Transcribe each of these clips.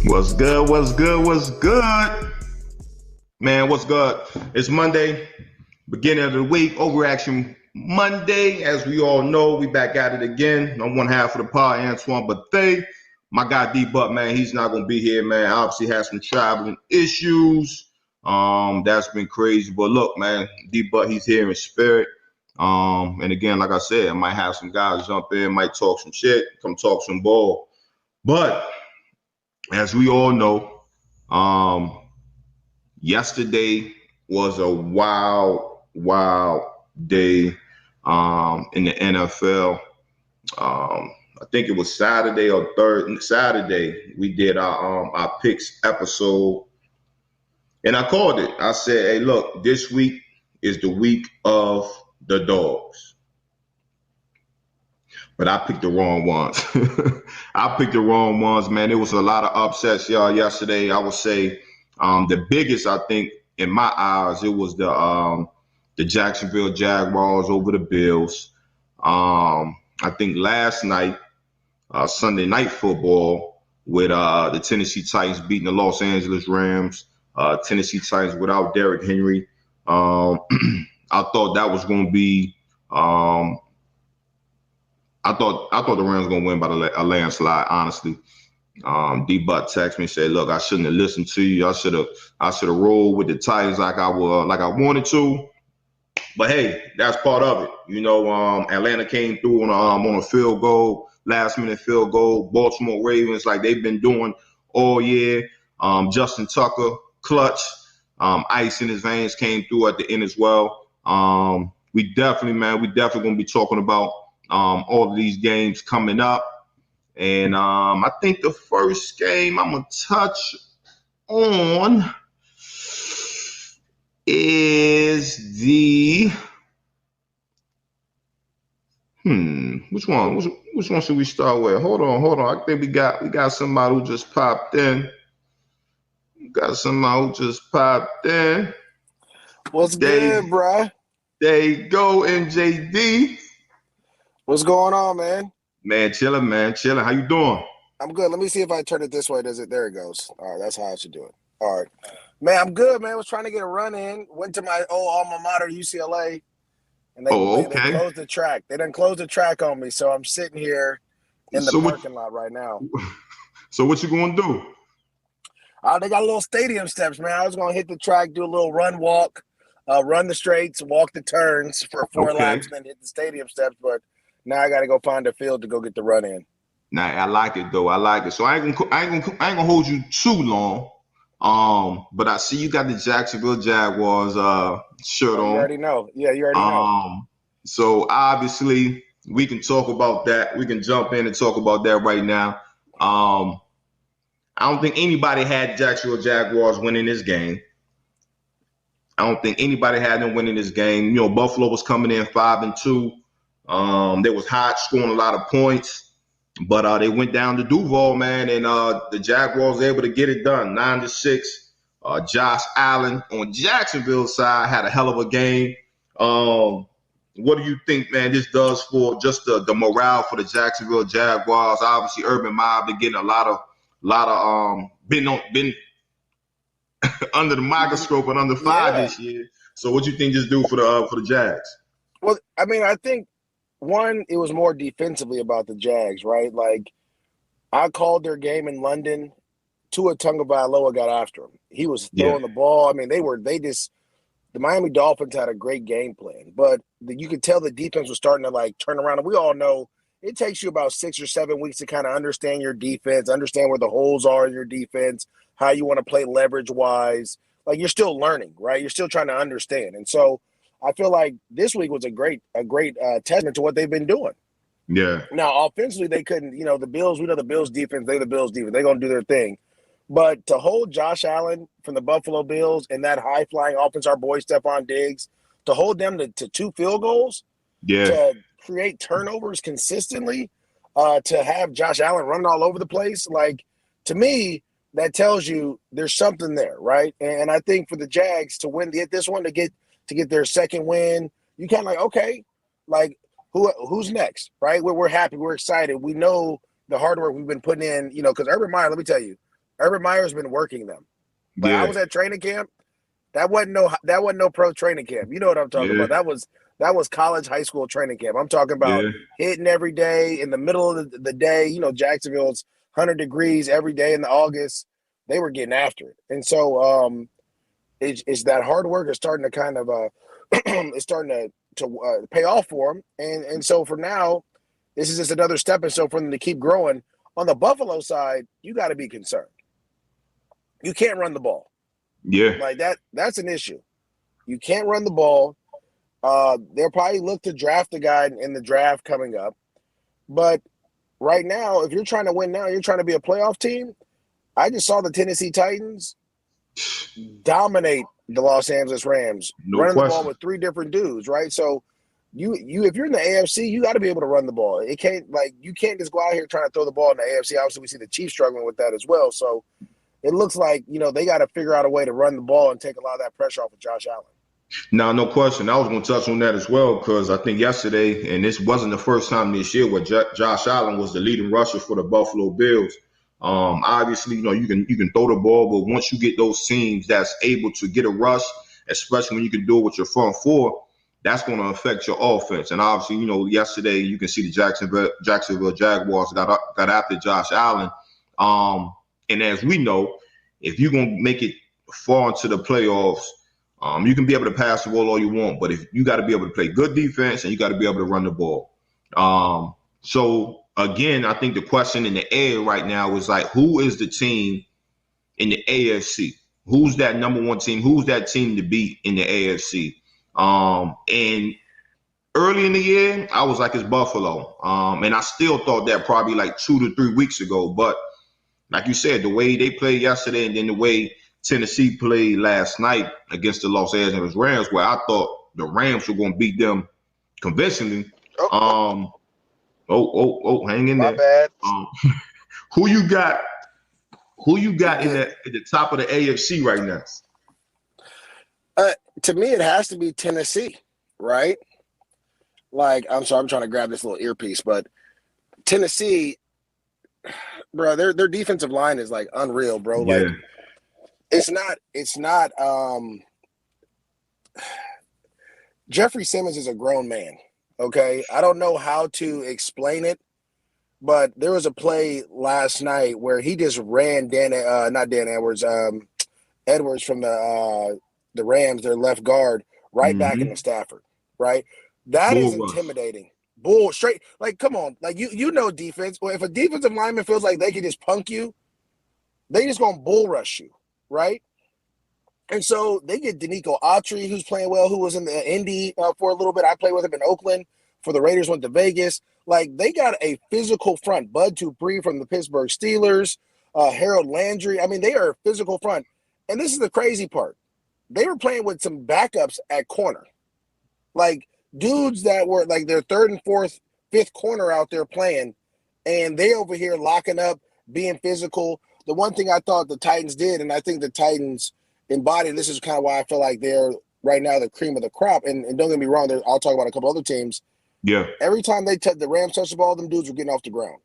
What's good? What's good? What's good? Man, what's good? It's Monday, beginning of the week, Overreaction Monday. As we all know, we back at it again. On one half of the pod, Antoine Bethea. My guy D-Buck, man, he's not going to be here, man. Obviously has some traveling issues. That's been crazy. But look, man, D-Buck, he's here in spirit. And again, like I said, I might have some guys jump in, might talk some shit, come talk some ball. But as we all know, yesterday was a wild day in the NFL. I think it was Saturday or Saturday. We did our picks episode, and I called it. I said, "Hey, look, this week is the week of the dogs." But I picked the wrong ones. I picked the wrong ones, man. There was a lot of upsets, y'all, yesterday. I would say the biggest, I think, in my eyes, it was the Jacksonville Jaguars over the Bills. I think last night, Sunday Night Football, with the Tennessee Titans beating the Los Angeles Rams. Tennessee Titans without Derrick Henry. I thought that was going to be. I thought the Rams were gonna win by a landslide. Honestly, D-Buck texted me and said, "Look, I shouldn't have listened to you. I should have rolled with the Titans like I wanted to." But hey, that's part of it. You know, Atlanta came through on a field goal, last minute field goal. Baltimore Ravens, like they've been doing all year. Justin Tucker, clutch, ice in his veins, came through at the end as well. We definitely gonna be talking about all of these games coming up. And I think the first game I'm going to touch on is the which one should we start with? Hold on. I think we got somebody who just popped in. What's good, bruh? There you go, MJD. What's going on, man? Man, chilling. How you doing? I'm good. Let me see if I turn it this way. Does it? There it goes. All right, that's how I should do it. All right. Man, I'm good, man. I was trying to get a run in. Went to my old alma mater, UCLA, and they closed the track. They done closed the track on me, so I'm sitting here in the parking lot right now. So what you going to do? They got little stadium steps, man. I was going to hit the track, do a little run, walk, run the straights, walk the turns for 4 laps, and then hit the stadium steps, but now I got to go find a field to go get the run in. Nah, I like it though. So I ain't gonna hold you too long. But I see you got the Jacksonville Jaguars shirt on. You already know. Yeah, you already know. So obviously we can talk about that. We can jump in and talk about that right now. I don't think anybody had Jacksonville Jaguars winning this game. I don't think anybody had them winning this game. You know, Buffalo was coming in 5-2. They was hot, scoring a lot of points, but they went down to Duval, man, and the Jaguars were able to get it done, 9-6. Josh Allen on Jacksonville's side had a hell of a game. What do you think, man, this does for just the morale for the Jacksonville Jaguars? Obviously, Urban Meyer been getting a lot of been under the microscope and under fire this year. So what you think this do for the Jags? Well, I mean, I think one, it was more defensively about the Jags, right? Like, I called their game in London. Tua Tagovailoa got after him. He was throwing the ball. I mean, the Miami Dolphins had a great game plan, but you could tell the defense was starting to like turn around. And we all know it takes you about 6 or 7 weeks to kind of understand your defense, understand where the holes are in your defense, how you want to play leverage wise. Like, you're still learning, right? You're still trying to understand. And so I feel like this week was a great testament to what they've been doing. Yeah. Now, offensively, they couldn't, the Bills, we know the Bills defense, they're the Bills defense. They're going to do their thing. But to hold Josh Allen from the Buffalo Bills and that high-flying offense, our boy Stephon Diggs, to hold them to 2 field goals, to create turnovers consistently, to have Josh Allen running all over the place, like, to me, that tells you there's something there, right? And I think for the Jags to get this one, to get their second win, you kind of like, okay, like who's next, right? We're happy, we're excited. We know the hard work we've been putting in, because Urban Meyer, let me tell you, Urban Meyer's been working them. But I Yeah. was at training camp. That wasn't no pro training camp. You know what I'm talking Yeah. about. That was college, high school training camp. I'm talking about Yeah. hitting every day in the middle of the day. You know, Jacksonville's 100 degrees every day in the August. They were getting after it. And so it's that hard work is starting to kind of it's starting to pay off for them. And so for now, this is just another stepping stone for them to keep growing. On the Buffalo side, you got to be concerned. You can't run the ball. Yeah. Like that's an issue. You can't run the ball. They'll probably look to draft a guy in the draft coming up. But right now, if you're trying to win now, you're trying to be a playoff team. I just saw the Tennessee Titans dominate the Los Angeles Rams, running the ball with 3 different dudes, right? So you if you're in the AFC, you got to be able to run the ball. You can't just go out here trying to throw the ball in the AFC. Obviously, we see the Chiefs struggling with that as well. So it looks like, they got to figure out a way to run the ball and take a lot of that pressure off of Josh Allen. Now, no question. I was going to touch on that as well because I think yesterday, and this wasn't the first time this year where Josh Allen was the leading rusher for the Buffalo Bills. Obviously, you can throw the ball, but once you get those teams that's able to get a rush, especially when you can do it with your front four, that's going to affect your offense. And obviously, yesterday you can see the Jacksonville Jaguars got after Josh Allen. And as we know, if you're going to make it far into the playoffs, you can be able to pass the ball all you want, but if you got to be able to play good defense and you got to be able to run the ball. So again, I think the question in the air right now is like, who is the team in the AFC? Who's that number one team? Who's that team to beat in the AFC? And early in the year, I was like, it's Buffalo. And I still thought that probably like 2 to 3 weeks ago. But like you said, the way they played yesterday and then the way Tennessee played last night against the Los Angeles Rams, where I thought the Rams were going to beat them convincingly. Hang in My there. bad. Who you got in the top of the AFC right now? To me, it has to be Tennessee, right? Like, I'm sorry, I'm trying to grab this little earpiece, but Tennessee, bro, their defensive line is like unreal, bro. Yeah. Like, it's not. Jeffrey Simmons is a grown man. Okay, I don't know how to explain it, but there was a play last night where he just ran Edwards from the Rams, their left guard, right back into Stafford. Right, that is intimidating. Bull straight, like, come on, like you know defense. Well, if a defensive lineman feels like they can just punk you, they just gonna bull rush you, right? And so they get Danico Autry, who's playing well, who was in the Indy for a little bit. I played with him in Oakland for the Raiders, went to Vegas. Like, they got a physical front. Bud Dupree from the Pittsburgh Steelers, Harold Landry. I mean, they are a physical front. And this is the crazy part. They were playing with some backups at corner. Like, dudes that were like their third and fourth, fifth corner out there playing, and they over here locking up, being physical. The one thing I thought the Titans did, and I think the Titans embodied, this is kind of why I feel like they're right now the cream of the crop. And don't get me wrong, I'll talk about a couple other teams. Yeah. Every time the Rams touch the ball, them dudes were getting off the ground.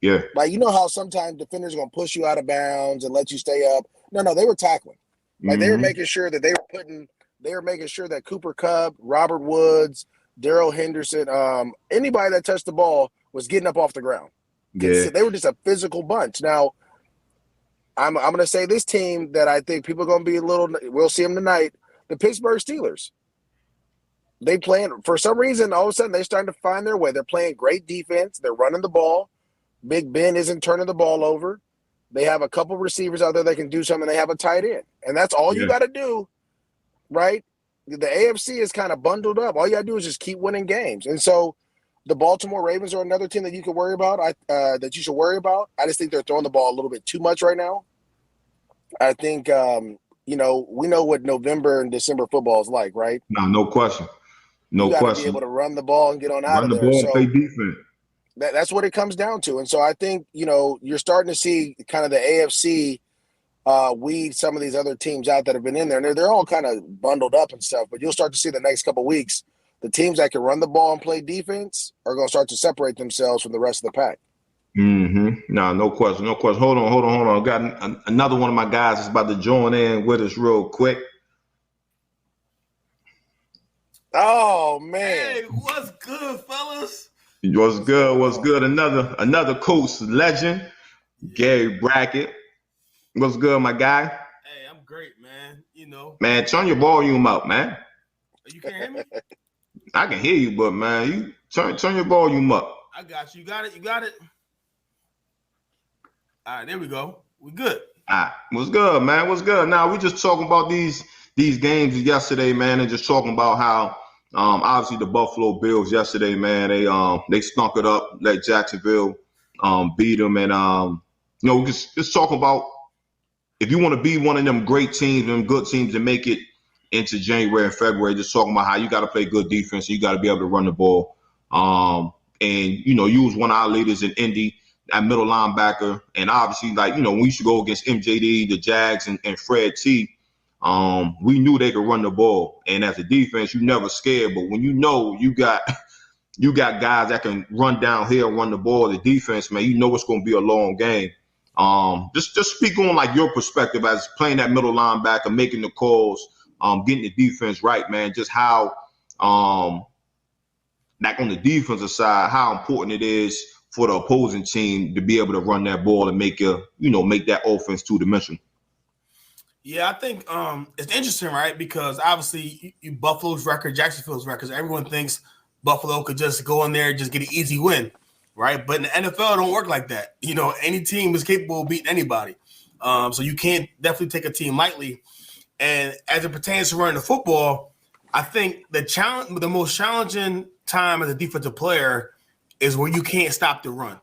Yeah. Like, you know how sometimes defenders are going to push you out of bounds and let you stay up? No, they were tackling. Like, they were making sure that that Cooper Kupp, Robert Woods, Darrell Henderson, anybody that touched the ball was getting up off the ground. Yeah. They were just a physical bunch. Now, I'm going to say this team that I think people are going to be we'll see them tonight, the Pittsburgh Steelers. They playing, for some reason, all of a sudden, they're starting to find their way. They're playing great defense. They're running the ball. Big Ben isn't turning the ball over. They have a couple receivers out there that can do something. They have a tight end. And that's all you got to do, right? The AFC is kind of bundled up. All you got to do is just keep winning games. And so the Baltimore Ravens are another team that you can worry about, that you should worry about. I just think they're throwing the ball a little bit too much right now. I think, we know what November and December football is like, right? No question. No question. You got to be able to run the ball and get on out of there. Run the ball and play defense. That's what it comes down to. And so I think, you're starting to see kind of the AFC weed some of these other teams out that have been in there. And they're all kind of bundled up and stuff. But you'll start to see the next couple of weeks, the teams that can run the ball and play defense are going to start to separate themselves from the rest of the pack. Nah, no question, no question. Hold on. Got another one of my guys is about to join in with us real quick. Oh man! Hey, what's good, fellas? What's good? Another Coast legend, Gary Brackett. What's good, my guy? Hey, I'm great, man. You know, man, turn your volume up, man. You can't hear me? I can hear you, but man, you turn your volume up. I got you. You got it. All right, there we go. We good. All right, what's good, man? What's good? Now we just talking about these games yesterday, man, and just talking about how obviously the Buffalo Bills yesterday, man, they stunk it up, let Jacksonville beat them, and just talking about if you want to be one of them great teams, them good teams, and make it into January and February, just talking about how you got to play good defense, you got to be able to run the ball, and you was one of our leaders in Indy, that middle linebacker, and obviously, when we used to go against MJD, the Jags, and Fred T, we knew they could run the ball. And as a defense, you never scared. But when you got guys that can run downhill, run the ball, the defense, man, you know it's going to be a long game. Just speak on like your perspective as playing that middle linebacker, making the calls, getting the defense right, man. Just how, like on the defensive side, how important it is for the opposing team to be able to run that ball and make that offense two-dimensional. Yeah, I think it's interesting, right? Because obviously, Buffalo's record, Jacksonville's records, everyone thinks Buffalo could just go in there and just get an easy win, right? But in the NFL, it don't work like that. Any team is capable of beating anybody. So you can't definitely take a team lightly. And as it pertains to running the football, I think the most challenging time as a defensive player is when you can't stop the run.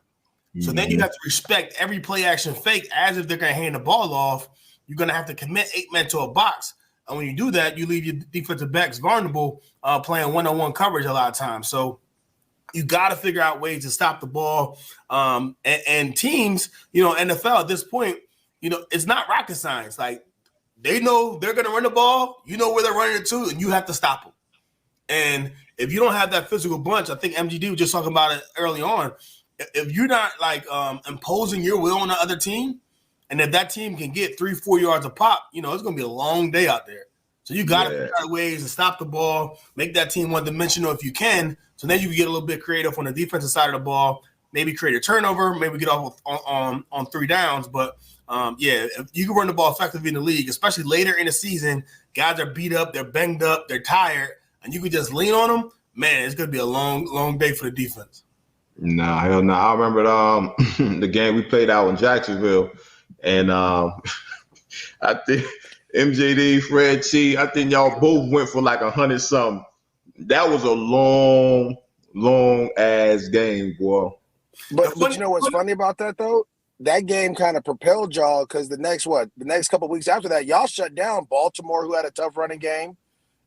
So then you have to respect every play action fake as if they're going to hand the ball off. You're going to have to commit 8 men to a box. And when you do that, you leave your defensive backs vulnerable playing one-on-one coverage a lot of times. So you got to figure out ways to stop the ball. And teams, NFL at this point, it's not rocket science. Like, they know they're going to run the ball. You know where they're running it to, and you have to stop them. And if you don't have that physical bunch, I think MGD was just talking about it early on. If you're not imposing your will on the other team, and if that team can get 3-4 yards a pop, it's going to be a long day out there. So you got to figure out ways to stop the ball, make that team one-dimensional if you can. So then you can get a little bit creative on the defensive side of the ball, maybe create a turnover, maybe get off on 3 downs. But, if you can run the ball effectively in the league, especially later in the season, guys are beat up, they're banged up, they're tired, and you can just lean on them, man, it's going to be a long, long day for the defense. Nah, hell no. I remember the game we played out in Jacksonville, and I think MJD, Fred T, I think y'all both went for like 100-something. That was a long, long-ass game, boy. But you know what's funny about that, though? That game kind of propelled y'all because the next couple of weeks after that, y'all shut down Baltimore, who had a tough running game.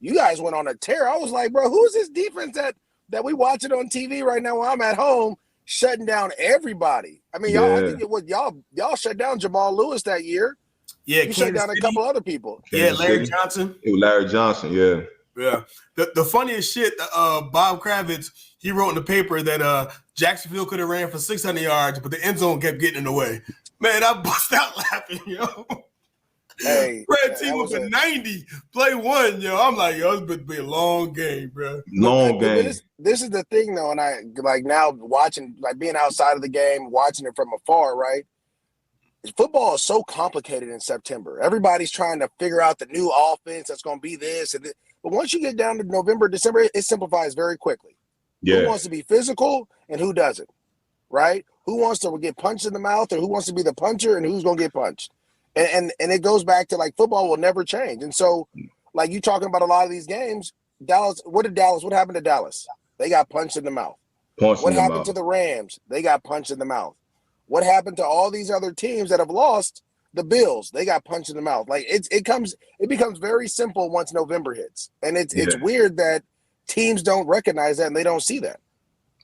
You guys went on a tear. I was like, bro, who's this defense that we watching on TV right now while I'm at home shutting down everybody? I mean, I think it was y'all shut down Jamal Lewis that year. Yeah, you shut down a couple other people. Larry Johnson. It was Larry Johnson, yeah. Yeah. The funniest shit, Bob Kravitz, he wrote in the paper that Jacksonville could have ran for 600 yards, but the end zone kept getting in the way. Man, I bust out laughing, yo. Hey, Red team was a 90, play 1, yo. I'm like, yo, it's going to be a long game, bro. Long game. This is the thing, though, and I like now watching, like being outside of the game, watching it from afar, right? Football is so complicated in September. Everybody's trying to figure out the new offense that's going to be this and this. But once you get down to November, December, it simplifies very quickly. Yeah. Who wants to be physical and who doesn't, right? Who wants to get punched in the mouth or who wants to be the puncher and who's going to get punched? And it goes back to, like, football will never change. And so, like, you talking about a lot of these games, what happened to Dallas? They got punched in the mouth. What happened to the Rams? They got punched in the mouth. What happened to all these other teams that have lost? The Bills, they got punched in the mouth. Like it becomes very simple once November hits. And it's weird that teams don't recognize that and they don't see that.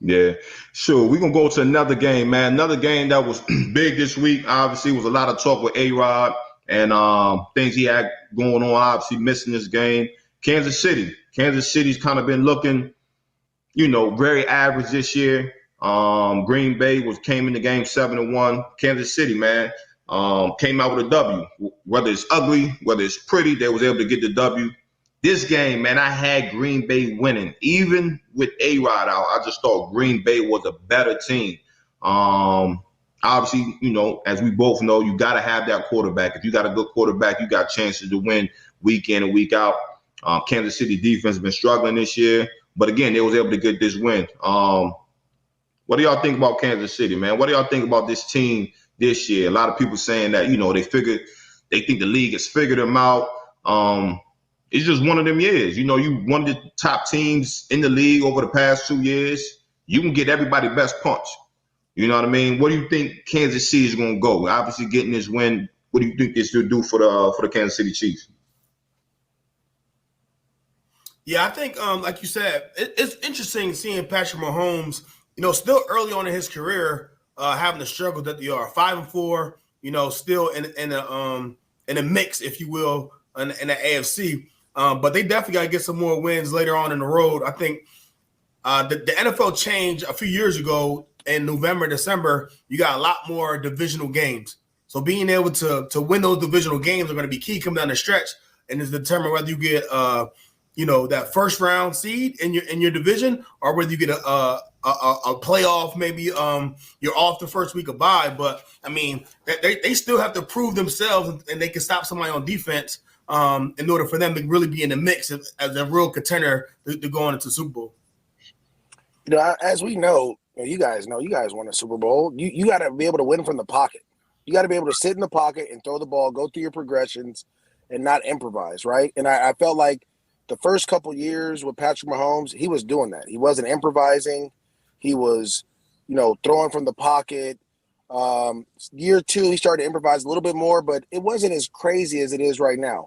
Yeah, sure. We're going to go to another game, man. Another game that was big this week, obviously, was a lot of talk with A-Rod and things he had going on, obviously missing this game. Kansas City's kind of been looking, very average this year. Green Bay came in the game 7-1. Kansas City, man, came out with a W. Whether it's ugly, whether it's pretty, they was able to get the W. This game, man, I had Green Bay winning. Even with A-Rod out, I just thought Green Bay was a better team. Obviously, as we both know, you got to have that quarterback. If you got a good quarterback, you got chances to win week in and week out. Kansas City defense has been struggling this year. But, again, they was able to get this win. What do y'all think about Kansas City, man? What do y'all think about this team this year? A lot of people saying that, they think the league has figured them out. It's just one of them years. You one of the top teams in the league over the past 2 years. You can get everybody best punch. You know what I mean? What do you think Kansas City is going to go? Obviously, getting this win. What do you think this will do for the Kansas City Chiefs? Yeah, I think, like you said, it's interesting seeing Patrick Mahomes. Still early on in his career, having the struggle that they are 5-4. Still in a mix, if you will, in the AFC. But they definitely got to get some more wins later on in the road. I think the NFL changed a few years ago in November, December. You got a lot more divisional games. So being able to win those divisional games are going to be key coming down the stretch, and it's determine whether you get that first round seed in your division or whether you get a playoff. Maybe you're off the first week of bye. But I mean, they still have to prove themselves, and they can stop somebody on defense. In order for them to really be in the mix as a real contender to go into the Super Bowl. As we know, you guys won a Super Bowl. You got to be able to win from the pocket. You got to be able to sit in the pocket and throw the ball, go through your progressions, and not improvise, right? And I felt like the first couple years with Patrick Mahomes, he was doing that. He wasn't improvising. He was, throwing from the pocket. Year 2, he started to improvise a little bit more, but it wasn't as crazy as it is right now.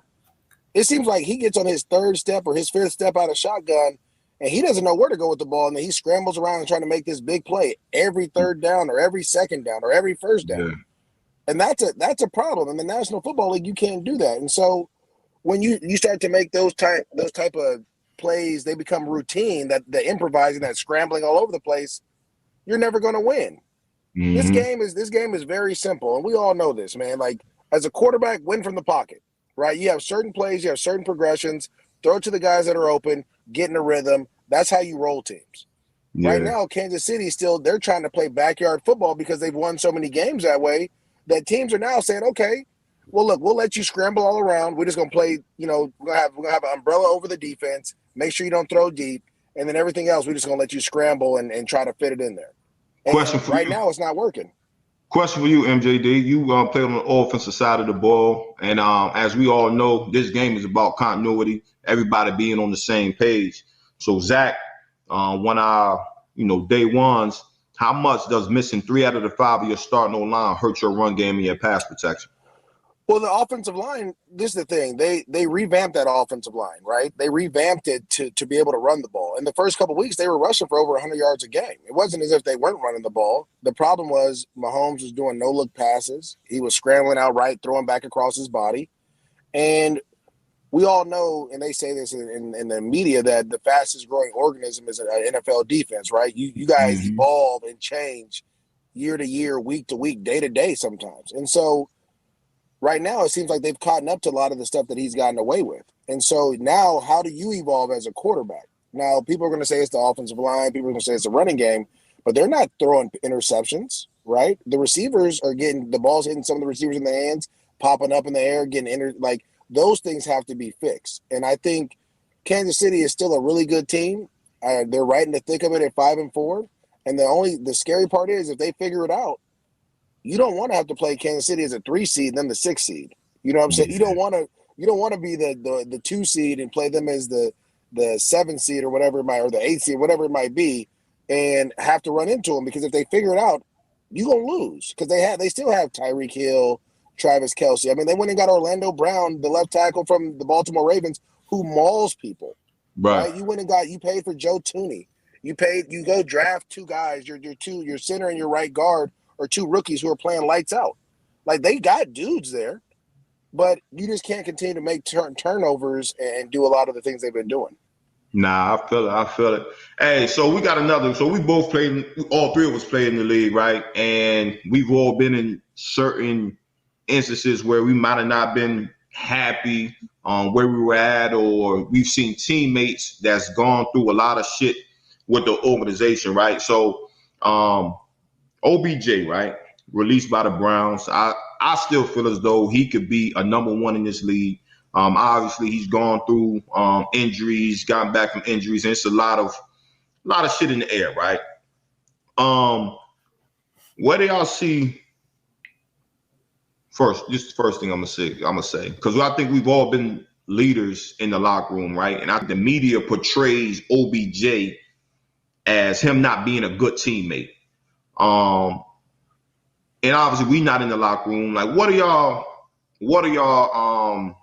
It seems like he gets on his 3rd step or his 5th step out of shotgun, and he doesn't know where to go with the ball, and then he scrambles around and trying to make this big play every 3rd down or every 2nd down or every 1st down. Yeah. And that's a problem. In the National Football League, you can't do that. And so when you start to make those type of plays, they become routine, that the improvising, that scrambling all over the place, you're never going to win. Mm-hmm. This game is very simple, and we all know this, man. Like, as a quarterback, win from the pocket, right? You have certain plays, you have certain progressions, throw it to the guys that are open, get in a rhythm. That's how you roll teams. Yeah. Right now, Kansas City they're trying to play backyard football because they've won so many games that way that teams are now saying, okay, well, look, we'll let you scramble all around. We're just going to play, we're going to have an umbrella over the defense, make sure you don't throw deep, and then everything else, we're just going to let you scramble and try to fit it in there. Right now, it's not working. Question for you, MJD. You play on the offensive side of the ball, and as we all know, this game is about continuity, everybody being on the same page. So, Zach, one of our, day ones, how much does missing 3 out of the 5 of your starting O-line hurt your run game and your pass protection? Well, the offensive line, this is the thing. They revamped that offensive line, right? They revamped it to be able to run the ball. In the first couple of weeks, they were rushing for over 100 yards a game. It wasn't as if they weren't running the ball. The problem was Mahomes was doing no-look passes. He was scrambling outright, throwing back across his body. And we all know, and they say this in the media, that the fastest-growing organism is an NFL defense, right? You guys mm-hmm. evolve and change year to year, week to week, day to day sometimes. And so right now, it seems like they've caught up to a lot of the stuff that he's gotten away with. And so now, how do you evolve as a quarterback? Now, people are going to say it's the offensive line. People are going to say it's the running game. But they're not throwing interceptions, right? The receivers are getting – the ball's hitting some of the receivers in the hands, popping up in the air, getting those things have to be fixed. And I think Kansas City is still a really good team. They're right in the thick of it at 5-4. And the scary part is if they figure it out, you don't want to have to play Kansas City as a 3 seed and then the 6 seed. You know what I'm saying? You don't want to be the 2 seed and play them as the 7 seed or whatever it might, or the 8 seed, whatever it might be, and have to run into them, because if they figure it out, you're gonna lose, because they still have Tyreek Hill, Travis Kelce. I mean, they went and got Orlando Brown, the left tackle from the Baltimore Ravens, who mauls people. Right? You went and you paid for Joe Tooney. You go draft 2 guys, your center and your right guard, or 2 rookies who are playing lights out. Like, they got dudes there, but you just can't continue to make turnovers and do a lot of the things they've been doing. Nah, I feel it. I feel it. Hey, so we got another. So we both played. All three of us played in the league, right? And we've all been in certain instances where we might have not been happy on where we were at, or we've seen teammates that's gone through a lot of shit with the organization, right? So, OBJ, right, released by the Browns. I still feel as though he could be a number one in this league. Obviously, he's gone through injuries, gotten back from injuries, and it's a lot of shit in the air, right? What do y'all see first? Just the first thing I'm gonna say, because I think we've all been leaders in the locker room, right? And I think the media portrays OBJ as him not being a good teammate. And obviously, we not in the locker room. Like, what are y'all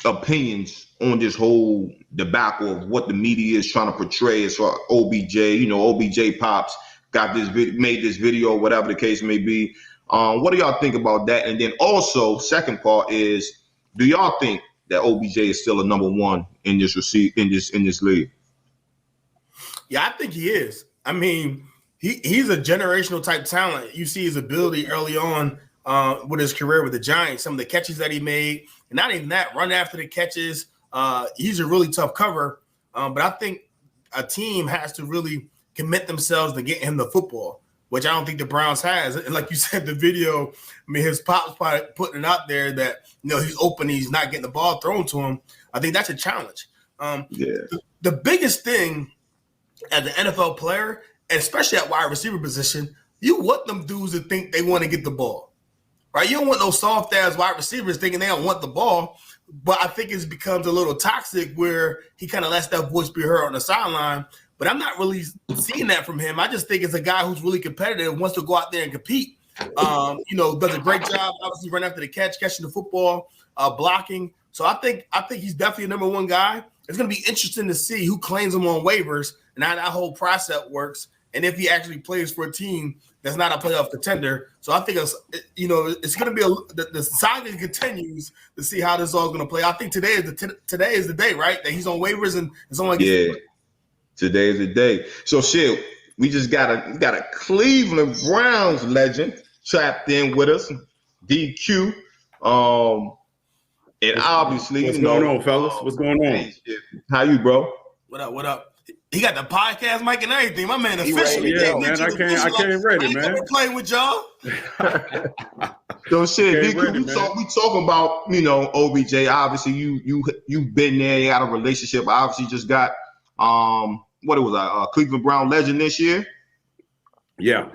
opinions on this whole debacle of what the media is trying to portray as far as OBJ? You know, OBJ Pops got this made this video, whatever the case may be. What do y'all think about that? And then also, second part is, do y'all think that OBJ is still a number one in this league? Yeah, I think he is. I mean, he's a generational type talent. You see his ability early on with his career with the Giants, some of the catches that he made, and not even that, run after the catches. He's a really tough cover. But I think a team has to really commit themselves to get him the football, which I don't think the Browns has. And like you said, the video, I mean, his pop's probably putting it out there that, you know, he's open, he's not getting the ball thrown to him. I think that's a challenge. The biggest thing as an NFL player, and especially at wide receiver position, you want them dudes to think they want to get the ball, right? You don't want those soft-ass wide receivers thinking they don't want the ball. But I think it becomes a little toxic where he kind of lets that voice be heard on the sideline. But I'm not really seeing that from him. I just think it's a guy who's really competitive, wants to go out there and compete. You know, does a great job, obviously, running after the catch, catching the football, blocking. So I think he's definitely a number one guy. It's going to be interesting to see who claims him on waivers and how that whole process works, and if he actually plays for a team that's not a playoff contender. So I think it's going to be the saga continues to see how this is all going to play. I think today is the day, right? That he's on waivers and someone gets today is the day. So shit, we just got a Cleveland Browns legend trapped in with us, DQ. And obviously, what's going on, fellas? What's going on? How you, bro? What up? He got the podcast mic and everything. My man officially. Yeah, man. I can't ready, man. I play with y'all. So shit, DQ, we talking about, you know, OBJ. Obviously, you've been there. You got a relationship. I obviously just got Cleveland Brown legend this year. Yeah.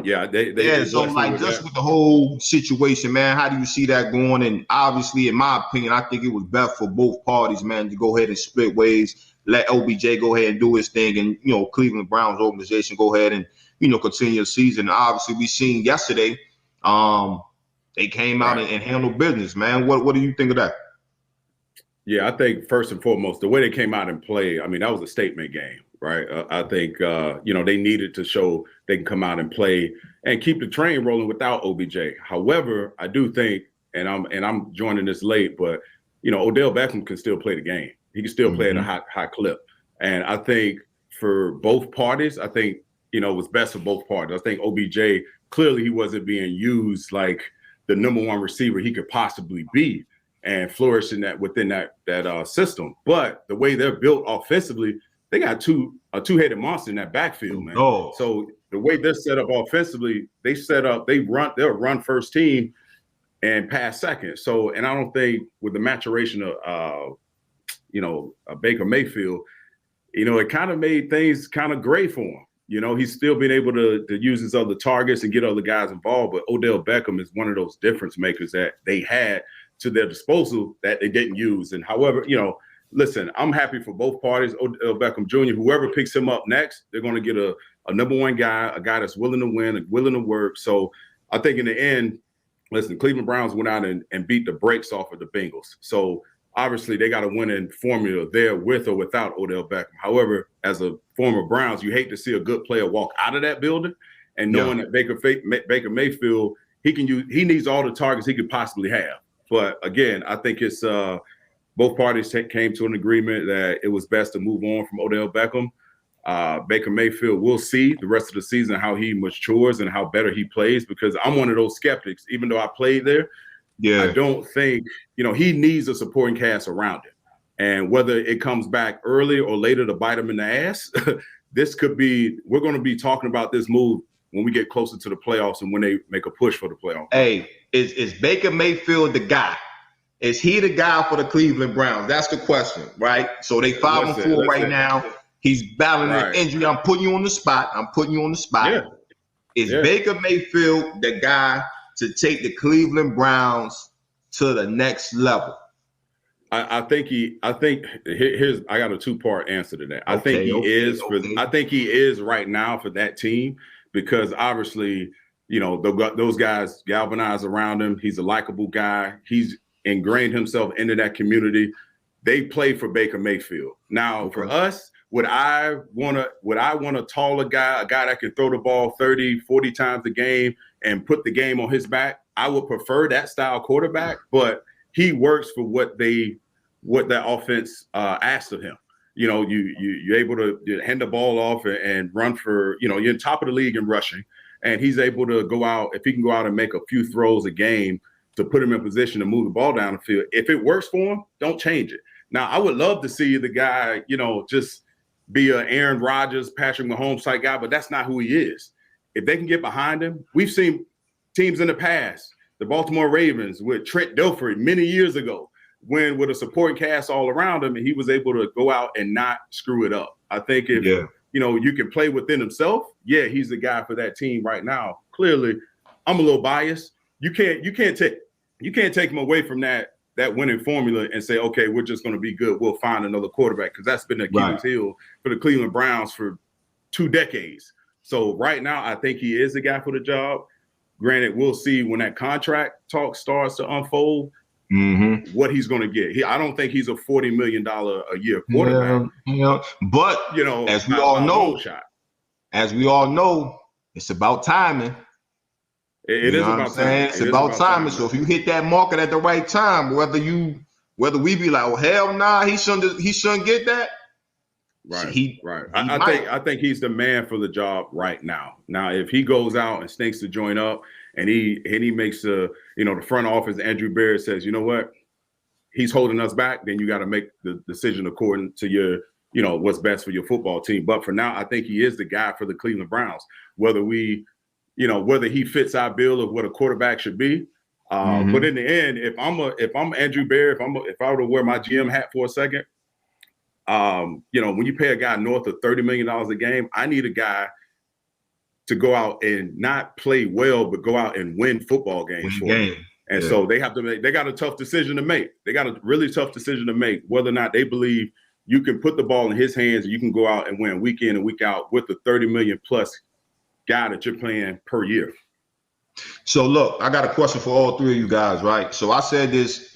So like just with the whole situation, man, how do you see that going? And obviously, in my opinion, I think it was best for both parties, man, to go ahead and split ways. Let OBJ go ahead and do his thing, and, you know, Cleveland Browns organization go ahead and, you know, continue the season. And obviously, we seen yesterday, they came out and handled business, man. What do you think of that? Yeah, I think first and foremost, the way they came out and played, I mean, that was a statement game, right? I think, they needed to show they can come out and play and keep the train rolling without OBJ. However, I do think, and I'm joining this late, but, you know, Odell Beckham can still play the game. He can still play at a high clip. And I think for both parties, I think, you know, it was best for both parties. I think OBJ, clearly he wasn't being used like the number one receiver he could possibly be and flourish within that system. But the way they're built offensively, they got a two-headed monster in that backfield, man. Oh. So the way they're set up offensively, they're a run first team and pass second. So, and I don't think with the maturation of Baker Mayfield, you know, it kind of made things kind of gray for him. You know, he's still been able to use his other targets and get other guys involved. But Odell Beckham is one of those difference makers that they had to their disposal that they didn't use. And however, you know, listen, I'm happy for both parties. Odell Beckham Jr., whoever picks him up next, they're going to get a number one guy, a guy that's willing to win and willing to work. So I think in the end, listen, Cleveland Browns went out and beat the brakes off of the Bengals. So obviously they got a winning formula there with or without Odell Beckham. However, as a former Browns, you hate to see a good player walk out of that building and knowing that Baker Mayfield, he needs all the targets he could possibly have. But again, I think it's both parties came to an agreement that it was best to move on from Odell Beckham. Baker Mayfield, we'll see the rest of the season how he matures and how better he plays, because I'm one of those skeptics. Even though I played there, I don't think, he needs a supporting cast around him. And whether it comes back early or later to bite him in the ass, we're going to be talking about this move when we get closer to the playoffs and when they make a push for the playoffs. Hey, is Baker Mayfield the guy? Is he the guy for the Cleveland Browns? That's the question, right? So they 5-4 right now. He's battling an injury. I'm putting you on the spot. Yeah. Is Baker Mayfield the guy to take the Cleveland Browns to the next level? I think I got a 2-part answer to that. I think he is right now for that team, because obviously, those guys galvanize around him. He's a likable guy. He's ingrained himself into that community. They play for Baker Mayfield. Now, for us, would I want a taller guy, a guy that can throw the ball 30, 40 times a game and put the game on his back? I would prefer that style quarterback, but he works for what that offense asked of him. You're able to hand the ball off and run for, you're top of the league in rushing, and he's able to go out, if he can go out and make a few throws a game to put him in position to move the ball down the field. If it works for him, don't change it. Now, I would love to see the guy, just be a Aaron Rodgers, Patrick Mahomes type guy, but that's not who he is. If they can get behind him, we've seen teams in the past, the Baltimore Ravens with Trent Dilfer many years ago, win with a supporting cast all around him, and he was able to go out and not screw it up. I think if you can play within himself, he's the guy for that team right now. Clearly, I'm a little biased. You can't take him away from that winning formula and say, okay, we're just going to be good. We'll find another quarterback, because that's been the Achilles heel for the Cleveland Browns for 2 decades. So right now, I think he is the guy for the job. Granted, we'll see when that contract talk starts to unfold what he's going to get. I don't think he's a $40 million a year quarterback. But as we all know, it's about timing. It is about timing. It's about timing. So if you hit that market at the right time, whether we be like, oh hell nah, he shouldn't get that. Right. I think he's the man for the job right now. Now, if he goes out and stinks the joint up, and he makes the front office, Andrew Barrett says, you know what, he's holding us back, then you got to make the decision according to your, what's best for your football team. But for now, I think he is the guy for the Cleveland Browns. Whether he fits our bill of what a quarterback should be. But in the end, if I'm Andrew Barrett, if I were to wear my GM hat for a second, when you pay a guy north of $30 million a game, I need a guy to go out and not play well, but go out and win football games for me. And so they got a tough decision to make. They got a really tough decision to make, whether or not they believe you can put the ball in his hands and you can go out and win week in and week out with the 30 million plus guy that you're playing per year. So look, I got a question for all 3 of you guys, right? So I said this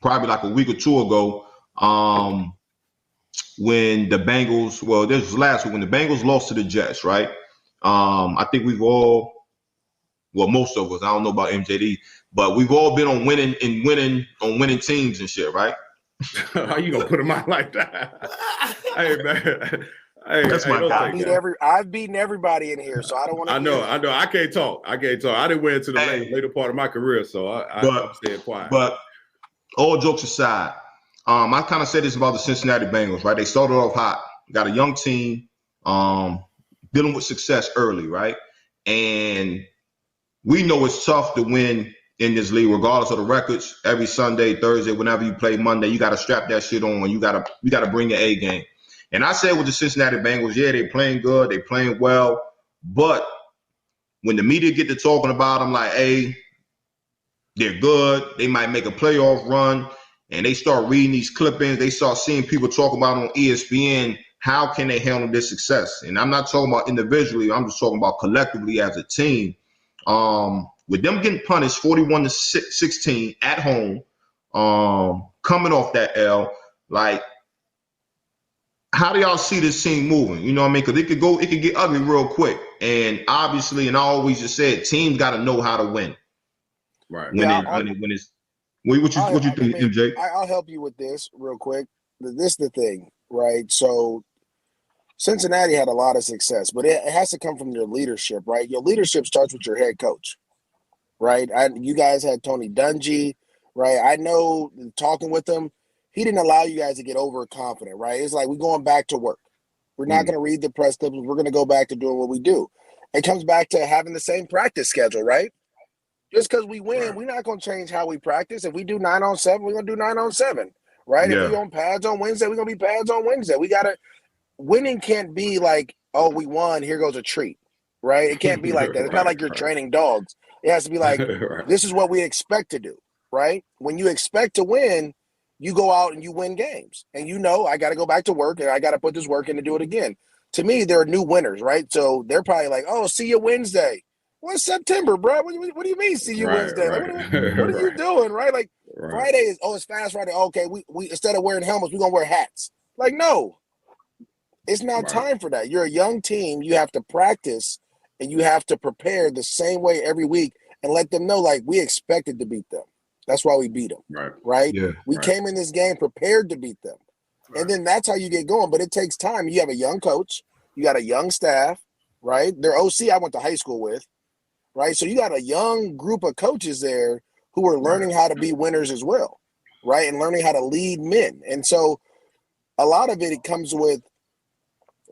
probably like a week or 2 ago, when the Bengals, this was last week, when the Bengals lost to the Jets, right? I think most of us, I don't know about MJD, but we've all been on winning teams and shit, right? How you gonna put them out like that? Hey man, that's my guy. I've beaten everybody in here, so I don't want to. I know. I can't talk. I didn't win to the later part of my career, so I'm staying quiet. But all jokes aside, I kind of said this about the Cincinnati Bengals, right? They started off hot, got a young team, dealing with success early, right? And we know it's tough to win in this league, regardless of the records. Every Sunday, Thursday, whenever you play Monday, you got to strap that shit on. You got to bring your A game. And I said with the Cincinnati Bengals, they're playing good, they're playing well, but when the media get to talking about them like, hey, they're good, they might make a playoff run, and they start reading these clippings, they start seeing people talk about on ESPN, how can they handle this success? And I'm not talking about individually, I'm just talking about collectively as a team. With them getting punished 41-16 at home, coming off that L, like, how do y'all see this team moving? You know what I mean? Because it could get ugly real quick. And obviously, and I always just said, teams got to know how to win. Right. When it's What you think, MJ? I'll help you with this real quick. This is the thing, right? So Cincinnati had a lot of success, but it has to come from your leadership, right? Your leadership starts with your head coach, right? You guys had Tony Dungy, right? I know talking with him, he didn't allow you guys to get overconfident, right? It's like we're going back to work. We're not going to read the press clips. We're going to go back to doing what we do. It comes back to having the same practice schedule, right? Just because we win, we're not going to change how we practice. If we do 9-on-7, we're going to do 9-on-7, right? Yeah. If we on pads on Wednesday, we're going to be pads on Wednesday. Winning can't be like, oh, we won, here goes a treat, right? It can't be like that. It's not like you're training dogs. It has to be like, this is what we expect to do, right? When you expect to win, you go out and you win games. And I got to go back to work and I got to put this work in to do it again. To me, there are new winners, right? So they're probably like, oh, see you Wednesday. What's September, bro? What do you mean see you Wednesday? Like, what are you doing, right? Like Friday is, it's Fast Friday. Okay, we instead of wearing helmets, we're going to wear hats. Like, no. It's not time for that. You're a young team. You have to practice and you have to prepare the same way every week and let them know, like, we expected to beat them. That's why we beat them. Right? Yeah. We came in this game prepared to beat them. And then that's how you get going. But it takes time. You have a young coach. You got a young staff, right? Their OC I went to high school with, right? So you got a young group of coaches there who are learning how to be winners as well, right? And learning how to lead men. And so a lot of it comes with,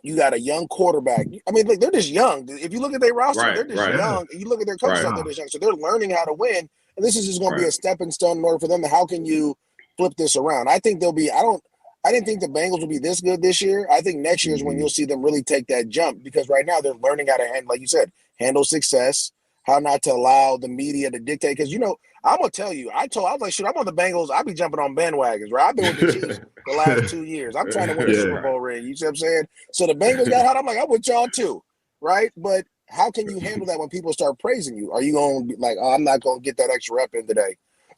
you got a young quarterback. I mean, like, they're just young. If you look at their roster, they're just young. And you look at their coaches, they're just young. So they're learning how to win. And this is just going to be a stepping stone in order for them to, how can you flip this around? I think I didn't think the Bengals would be this good this year. I think next year is when you'll see them really take that jump, because right now they're learning how to like you said, handle success, how not to allow the media to dictate. Because, I'm going to tell you, I was like, shit, I'm on the Bengals. I'll be jumping on bandwagons, right? I've been with the Chiefs the last 2 years. I'm trying to win a Super Bowl ring. You see what I'm saying? So the Bengals got hot. I'm like, I'm with y'all too, right? But how can you handle that when people start praising you? Are you going to be like, oh, I'm not going to get that extra rep in today?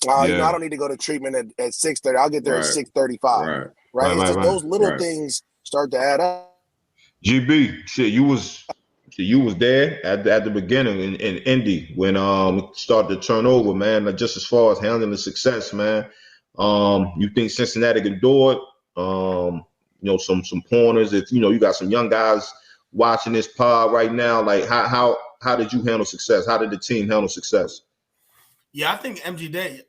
I don't need to go to treatment at 6:30. I'll get there at 6:35. Right? It's just those little things start to add up. GB, shit, you was there at the beginning in Indy when it started to turn over, man. Just as far as handling the success, man. You think Cincinnati can do it? Some pointers. If you got some young guys watching this pod right now, like how did you handle success? How did the team handle success? Yeah, I think MGD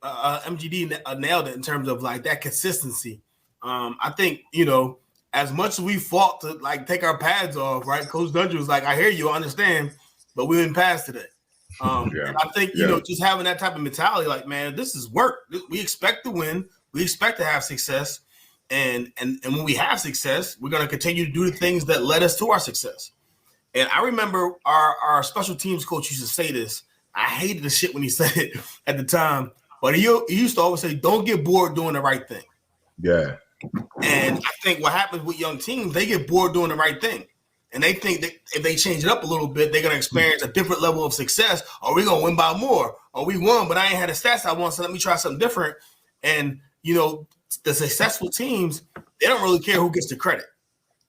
nailed it in terms of like that consistency. I think, as much as we fought to like take our pads off, right? Coach Dungy was like, I hear you, I understand, but we didn't pass today. And I think, just having that type of mentality, like, man, this is work. We expect to win. We expect to have success. And when we have success, we're going to continue to do the things that led us to our success. And I remember our special teams coach used to say this. I hated the shit when he said it at the time, but he used to always say, don't get bored doing the right thing. Yeah. And I think what happens with young teams, they get bored doing the right thing. And they think that if they change it up a little bit, they're going to experience a different level of success. Or we're going to win by more. Or we won, but I ain't had the stats I want, so let me try something different. And, the successful teams, they don't really care who gets the credit.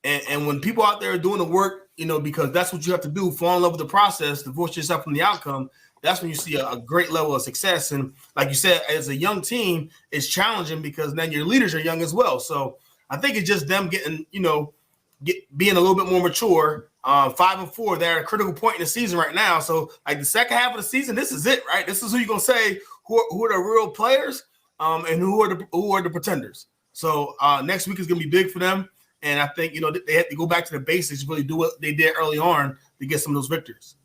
And when people out there are doing the work, because that's what you have to do, fall in love with the process, divorce yourself from the outcome, that's when you see a great level of success. And like you said, as a young team, it's challenging because then your leaders are young as well. So I think it's just them getting, being a little bit more mature. 5-4, they're at a critical point in the season right now. So like the second half of the season, this is it, right? This is who you're going to say who are the real players and who are the pretenders. So next week is going to be big for them. And I think, they have to go back to the basics, really do what they did early on to get some of those victories.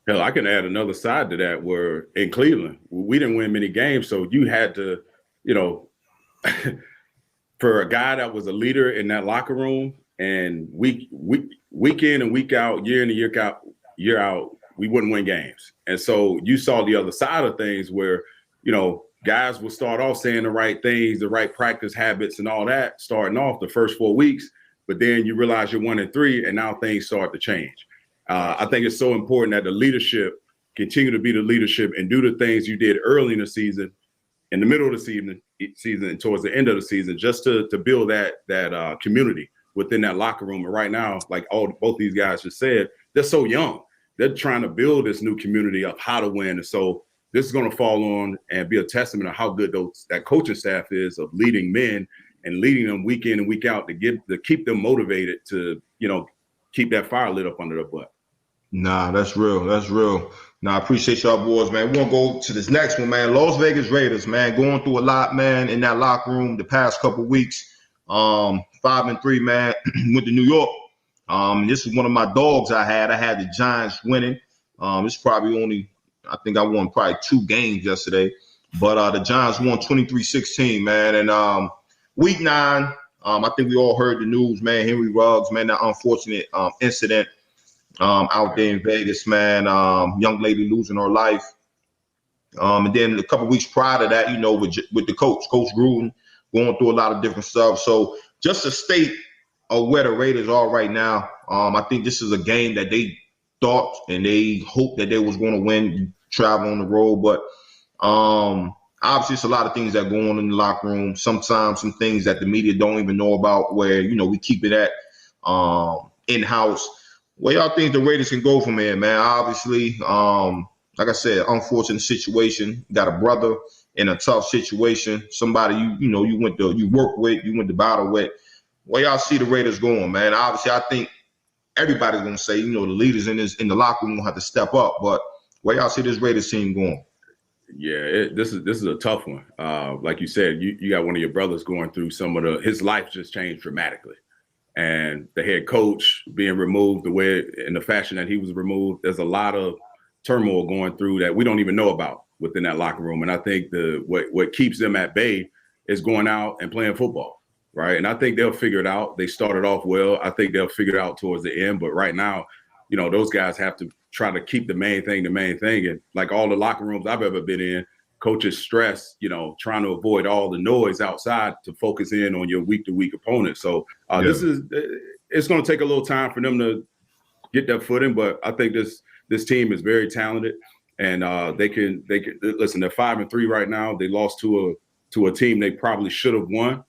Hell, I can add another side to that where in Cleveland, we didn't win many games. So you had to, for a guy that was a leader in that locker room and week in and week out, year in and year out, we wouldn't win games. And so you saw the other side of things where, guys will start off saying the right things, the right practice habits and all that starting off the first 4 weeks. But then you realize you're 1-3 and now things start to change. I think it's so important that the leadership continue to be the leadership and do the things you did early in the season, in the middle of the season, and towards the end of the season, just to build that community within that locker room. And right now, like both these guys just said, they're so young. They're trying to build this new community of how to win. And so this is going to fall on and be a testament of how good that coaching staff is of leading men and leading them week in and week out to keep them motivated to, keep that fire lit up under their butt. Nah, that's real. That's real. Nah, I appreciate y'all boys, man. We're going to go to this next one, man. Las Vegas Raiders, man, going through a lot, man, in that locker room the past couple weeks. 5-3, man. Went to New York. This is one of my dogs I had. I had the Giants winning. It's probably I think I won probably 2 games yesterday. But the Giants won 23-16, man. And week 9, I think we all heard the news, man. Henry Ruggs, man, that unfortunate incident out there in Vegas, man. Young lady losing her life. And then a couple weeks prior to that, with the Coach Gruden, going through a lot of different stuff. So just a state of where the Raiders are right now, I think this is a game that they thought and they hoped that they was going to win, travel on the road. But obviously, it's a lot of things that go on in the locker room. Sometimes some things that the media don't even know about where, we keep it at in-house. Where y'all think the Raiders can go from here, man? Obviously, like I said, unfortunate situation. You got a brother in a tough situation. Somebody you work with, you went to battle with. Where y'all see the Raiders going, man? Obviously, I think everybody's gonna say, the leaders in the locker room will have to step up. But where y'all see this Raiders team going? Yeah, this is a tough one. Like you said, you got one of your brothers going through his life just changed dramatically. And the head coach being removed in the fashion that he was removed, there's a lot of turmoil going through that we don't even know about within that locker room. And I think what keeps them at bay is going out and playing football, right? And I think they'll figure it out. They started off well. I think they'll figure it out towards the end. But right now, those guys have to try to keep the main thing. And like all the locker rooms I've ever been in, coaches stress, trying to avoid all the noise outside to focus in on your week-to-week opponent. So it's going to take a little time for them to get their footing, but I think this team is very talented, and they can listen. They're 5-3 right now. They lost to a team they probably should have won,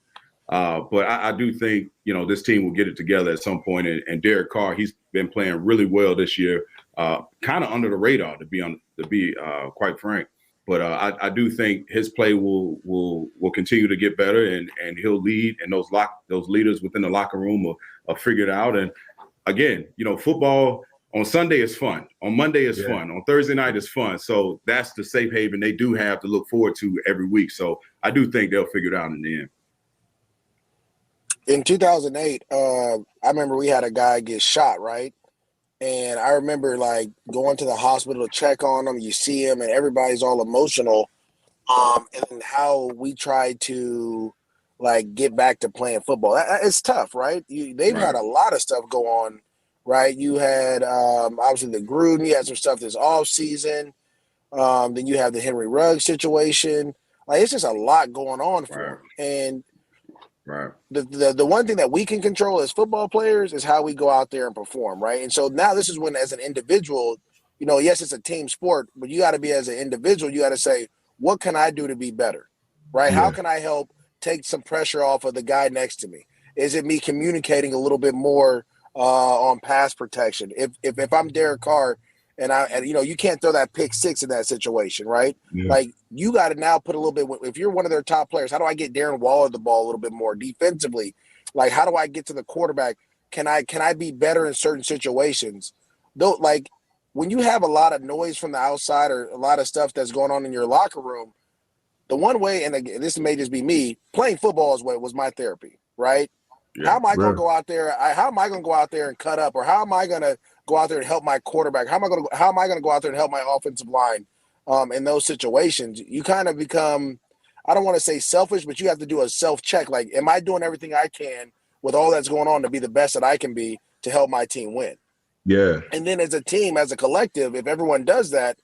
but I do think this team will get it together at some point. And Derek Carr, he's been playing really well this year, kind of under the radar to be quite frank. But I do think his play will continue to get better, and he'll lead, and those leaders within the locker room will figure it out. And again, football on Sunday is fun. On Monday is fun. On Thursday night is fun. So that's the safe haven they do have to look forward to every week. So I do think they'll figure it out in the end. In 2008, I remember we had a guy get shot, right? And I remember going to the hospital to check on him. You see him and everybody's all emotional. And how we tried to get back to playing football. It's tough, right? They've had a lot of stuff go on, right? You had obviously the Gruden, you had some stuff this off season. Then you have the Henry Ruggs situation. It's just a lot going on for them. And the one thing that we can control as football players is how we go out there and perform, right? And so now this is when, as an individual, yes, it's a team sport, but you got to be, as an individual, you got to say, what can I do to be better, right? How can I help take some pressure off of the guy next to me? Is it me communicating a little bit more on pass protection? If I'm Derek Carr and you can't throw that pick six in that situation, right? Yeah. You got to now put a little bit, if you're one of their top players, how do I get Darren Waller the ball a little bit more defensively? How do I get to the quarterback? Can I be better in certain situations? Though, when you have a lot of noise from the outside or a lot of stuff that's going on in your locker room, the one way, and again, this may just be me, playing football was my therapy, right? Yeah, how am I going to go out there? How am I going to go out there and cut up, or how am I going to go out there and help my quarterback? How am I going to go out there and help my offensive line? In those situations, you kind of become, I don't want to say selfish, but you have to do a self-check. Am I doing everything I can with all that's going on to be the best that I can be to help my team win? Yeah. And then as a team, as a collective, if everyone does that,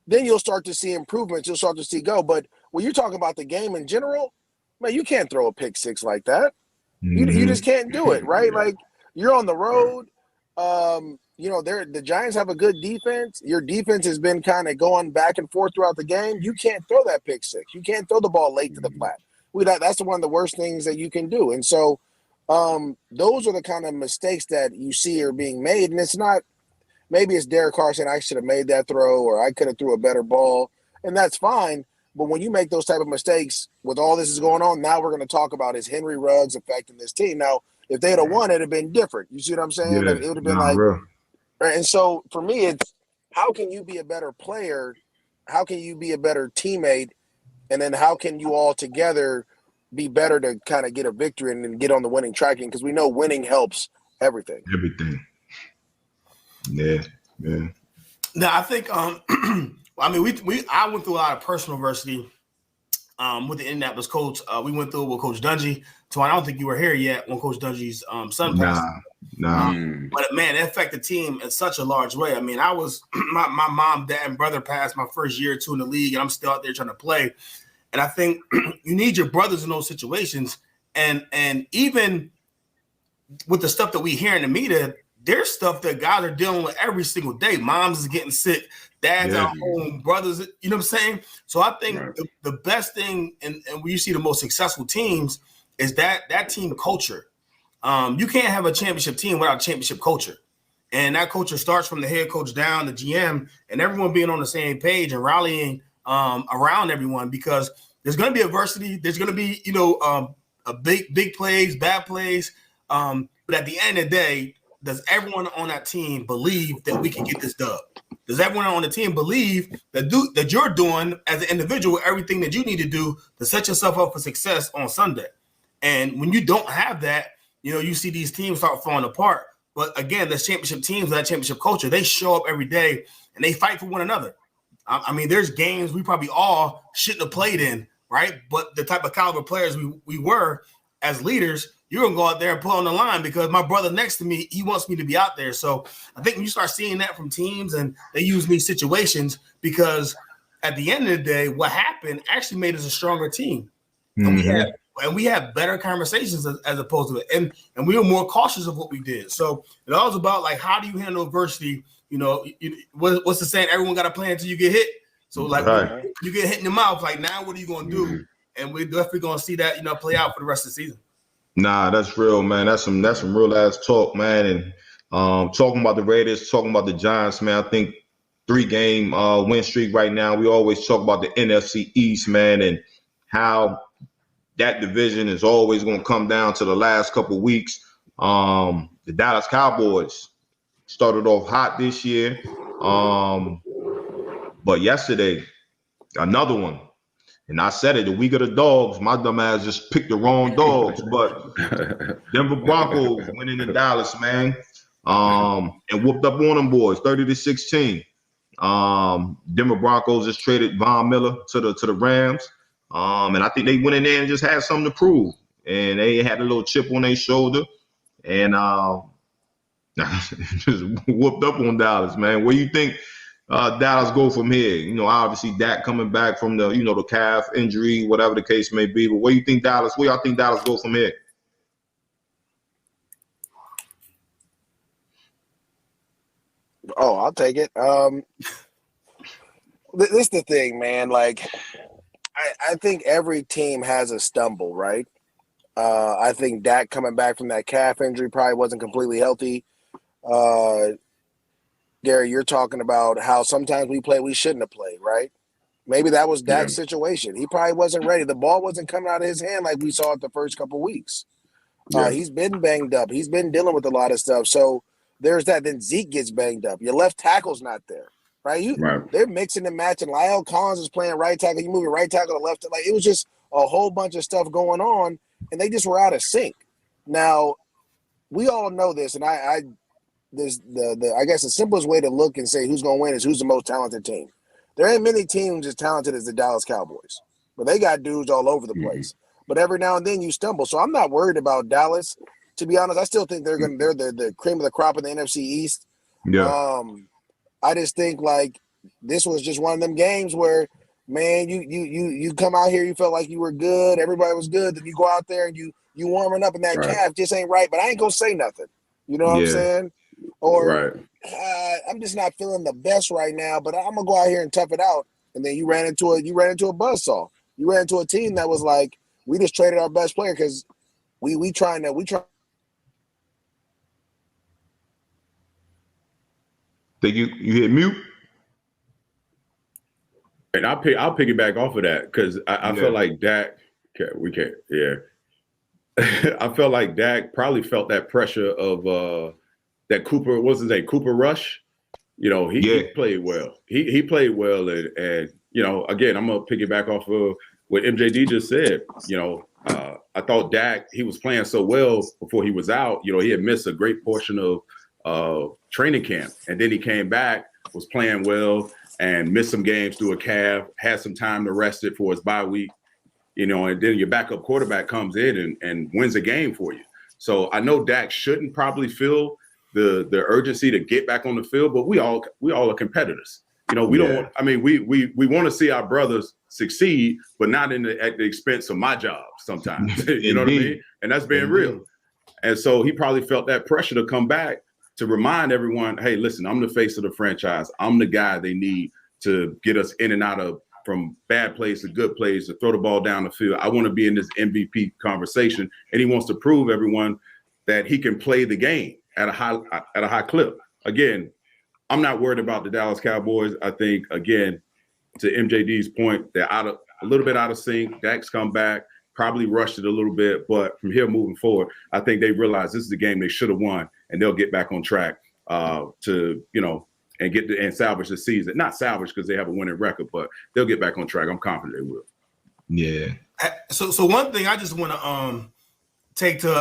then you'll start to see improvements. You'll start to see go. But when you're talking about the game in general, man, you can't throw a pick six like that. Mm-hmm. You just can't do it, right? You're on the road. The Giants have a good defense. Your defense has been kind of going back and forth throughout the game. You can't throw that pick six. You can't throw the ball late to the flat. That's one of the worst things that you can do. And so those are the kind of mistakes that you see are being made. And it's not, maybe it's Derek Carr saying I should have made that throw or I could have threw a better ball. and that's fine. But when you make those type of mistakes with all this is going on, now we're going to talk about is Henry Ruggs affecting this team. Now, if they'd have won, it'd have been different. You see what I'm saying? Yeah, It would have been real. right. And so for me, it's how can you be a better player? How can you be a better teammate? And then how can you all together be better to kind of get a victory and then get on the winning track? Because we know winning helps everything. Everything. Yeah. Now I think I mean I went through a lot of personal adversity with the Indianapolis coach. We went through it with Coach Dungy. So I don't think you were here yet when Coach Dungy's son passed. Nah. But man, it affected the team in such a large way. I mean, I was my mom, dad, and brother passed my first year or two in the league, and I'm still out there trying to play. And I think you need your brothers in those situations. And even with the stuff that we hear in the media, there's stuff that guys are dealing with every single day. Moms is getting sick, dads at home, brothers, you know what I'm saying? So I think the best thing, and when you see the most successful teams, is that team culture. You can't have a championship team without championship culture. And that culture starts from the head coach down, the GM, and everyone being on the same page and rallying around everyone, because there's going to be adversity. There's going to be, a big plays, bad plays. But at the end of the day, does everyone on that team believe that we can get this dub? Does everyone on the team believe that you're doing as an individual everything that you need to do to set yourself up for success on Sunday? And when you don't have that, you see these teams start falling apart. But again, the championship teams, that championship culture, they show up every day and they fight for one another. I mean, there's games we probably all shouldn't have played in, right? But the type of caliber players we were as leaders, you're going to go out there and put on the line because my brother next to me, he wants me to be out there. So I think when you start seeing that from teams and they use these situations, because at the end of the day, what happened actually made us a stronger team. Mm-hmm. And we had better conversations as opposed to it. And we were more cautious of what we did. So it all was about, like, how do you handle adversity? What's the saying? Everyone got a plan until you get hit. So, like, when you get hit in the mouth, like, now what are you going to do? And we're definitely going to see that, play out for the rest of the season. Nah, that's real, man. That's some real ass talk, man. And talking about the Raiders, talking about the Giants, man. I think 3-game win streak right now. We always talk about the NFC East, man, and how that division is always going to come down to the last couple of weeks. The Dallas Cowboys started off hot this year, but yesterday, another one. And I said it, the week of the dogs, my dumb ass just picked the wrong dogs. But Denver Broncos went into Dallas, man, and whooped up on them boys, 30-16. Denver Broncos just traded Von Miller to the Rams. And I think they went in there and just had something to prove. And they had a little chip on their shoulder. And just whooped up on Dallas, man. Where you think Dallas go from here? Obviously Dak coming back from the, the calf injury, whatever the case may be. But where y'all think Dallas go from here? Oh, I'll take it. This is the thing, man. Like, I think every team has a stumble, right? I think Dak coming back from that calf injury probably wasn't completely healthy. Gary, you're talking about how sometimes we shouldn't have played, right? Maybe that was Dak's situation. He probably wasn't ready. The ball wasn't coming out of his hand like we saw it the first couple of weeks. He's been banged up. He's been dealing with a lot of stuff. So there's that. Then Zeke gets banged up. Your left tackle's not there, right? They're mixing and matching. Lyle Collins is playing right tackle. You move your right tackle to left. Like, it was just a whole bunch of stuff going on, and they just were out of sync. Now, we all know this, and I guess the simplest way to look and say who's going to win is who's the most talented team. There ain't many teams as talented as the Dallas Cowboys, but they got dudes all over the place. But every now and then you stumble. So I'm not worried about Dallas. To be honest, I still think they're the cream of the crop in the NFC East. Yeah. I just think, like, this was just one of them games where, man, you come out here, you felt like you were good, everybody was good, then you go out there and you warming up, and that calf just ain't right. But I ain't gonna say nothing. You know what I'm saying? Or I'm just not feeling the best right now, but I'm gonna go out here and tough it out. And then you ran into a buzzsaw. You ran into a team that was like, we just traded our best player because we trying. Think you hit mute? And I'll piggyback off of that because I feel like Dak. We can't. Yeah. I felt like Dak probably felt that pressure of that Cooper. What's his name? Cooper Rush. He played well. He played well, and again, I'm gonna piggyback off of what MJD just said. I thought Dak, he was playing so well before he was out. He had missed a great portion of training camp, and then he came back, was playing well, and missed some games through a calf, had some time to rest it for his bye week. And then your backup quarterback comes in and wins a game for you. So I know Dak shouldn't probably feel the urgency to get back on the field, but we all are competitors. We don't want, we want to see our brothers succeed, but not at the expense of my job sometimes. You know what I mean? And that's being real. And so he probably felt that pressure to come back to remind everyone, hey, listen, I'm the face of the franchise. I'm the guy they need to get us in and out of from bad plays to good plays, to throw the ball down the field. I want to be in this MVP conversation. And he wants to prove everyone that he can play the game at a high clip. Again, I'm not worried about the Dallas Cowboys. I think, again, to MJD's point, they're a little bit out of sync. Dak's come back, probably rushed it a little bit, but from here moving forward, I think they realize this is the game they should have won, and they'll get back on track and salvage the season. Not salvage because they have a winning record, but they'll get back on track. I'm confident they will. Yeah. So one thing I just want to take to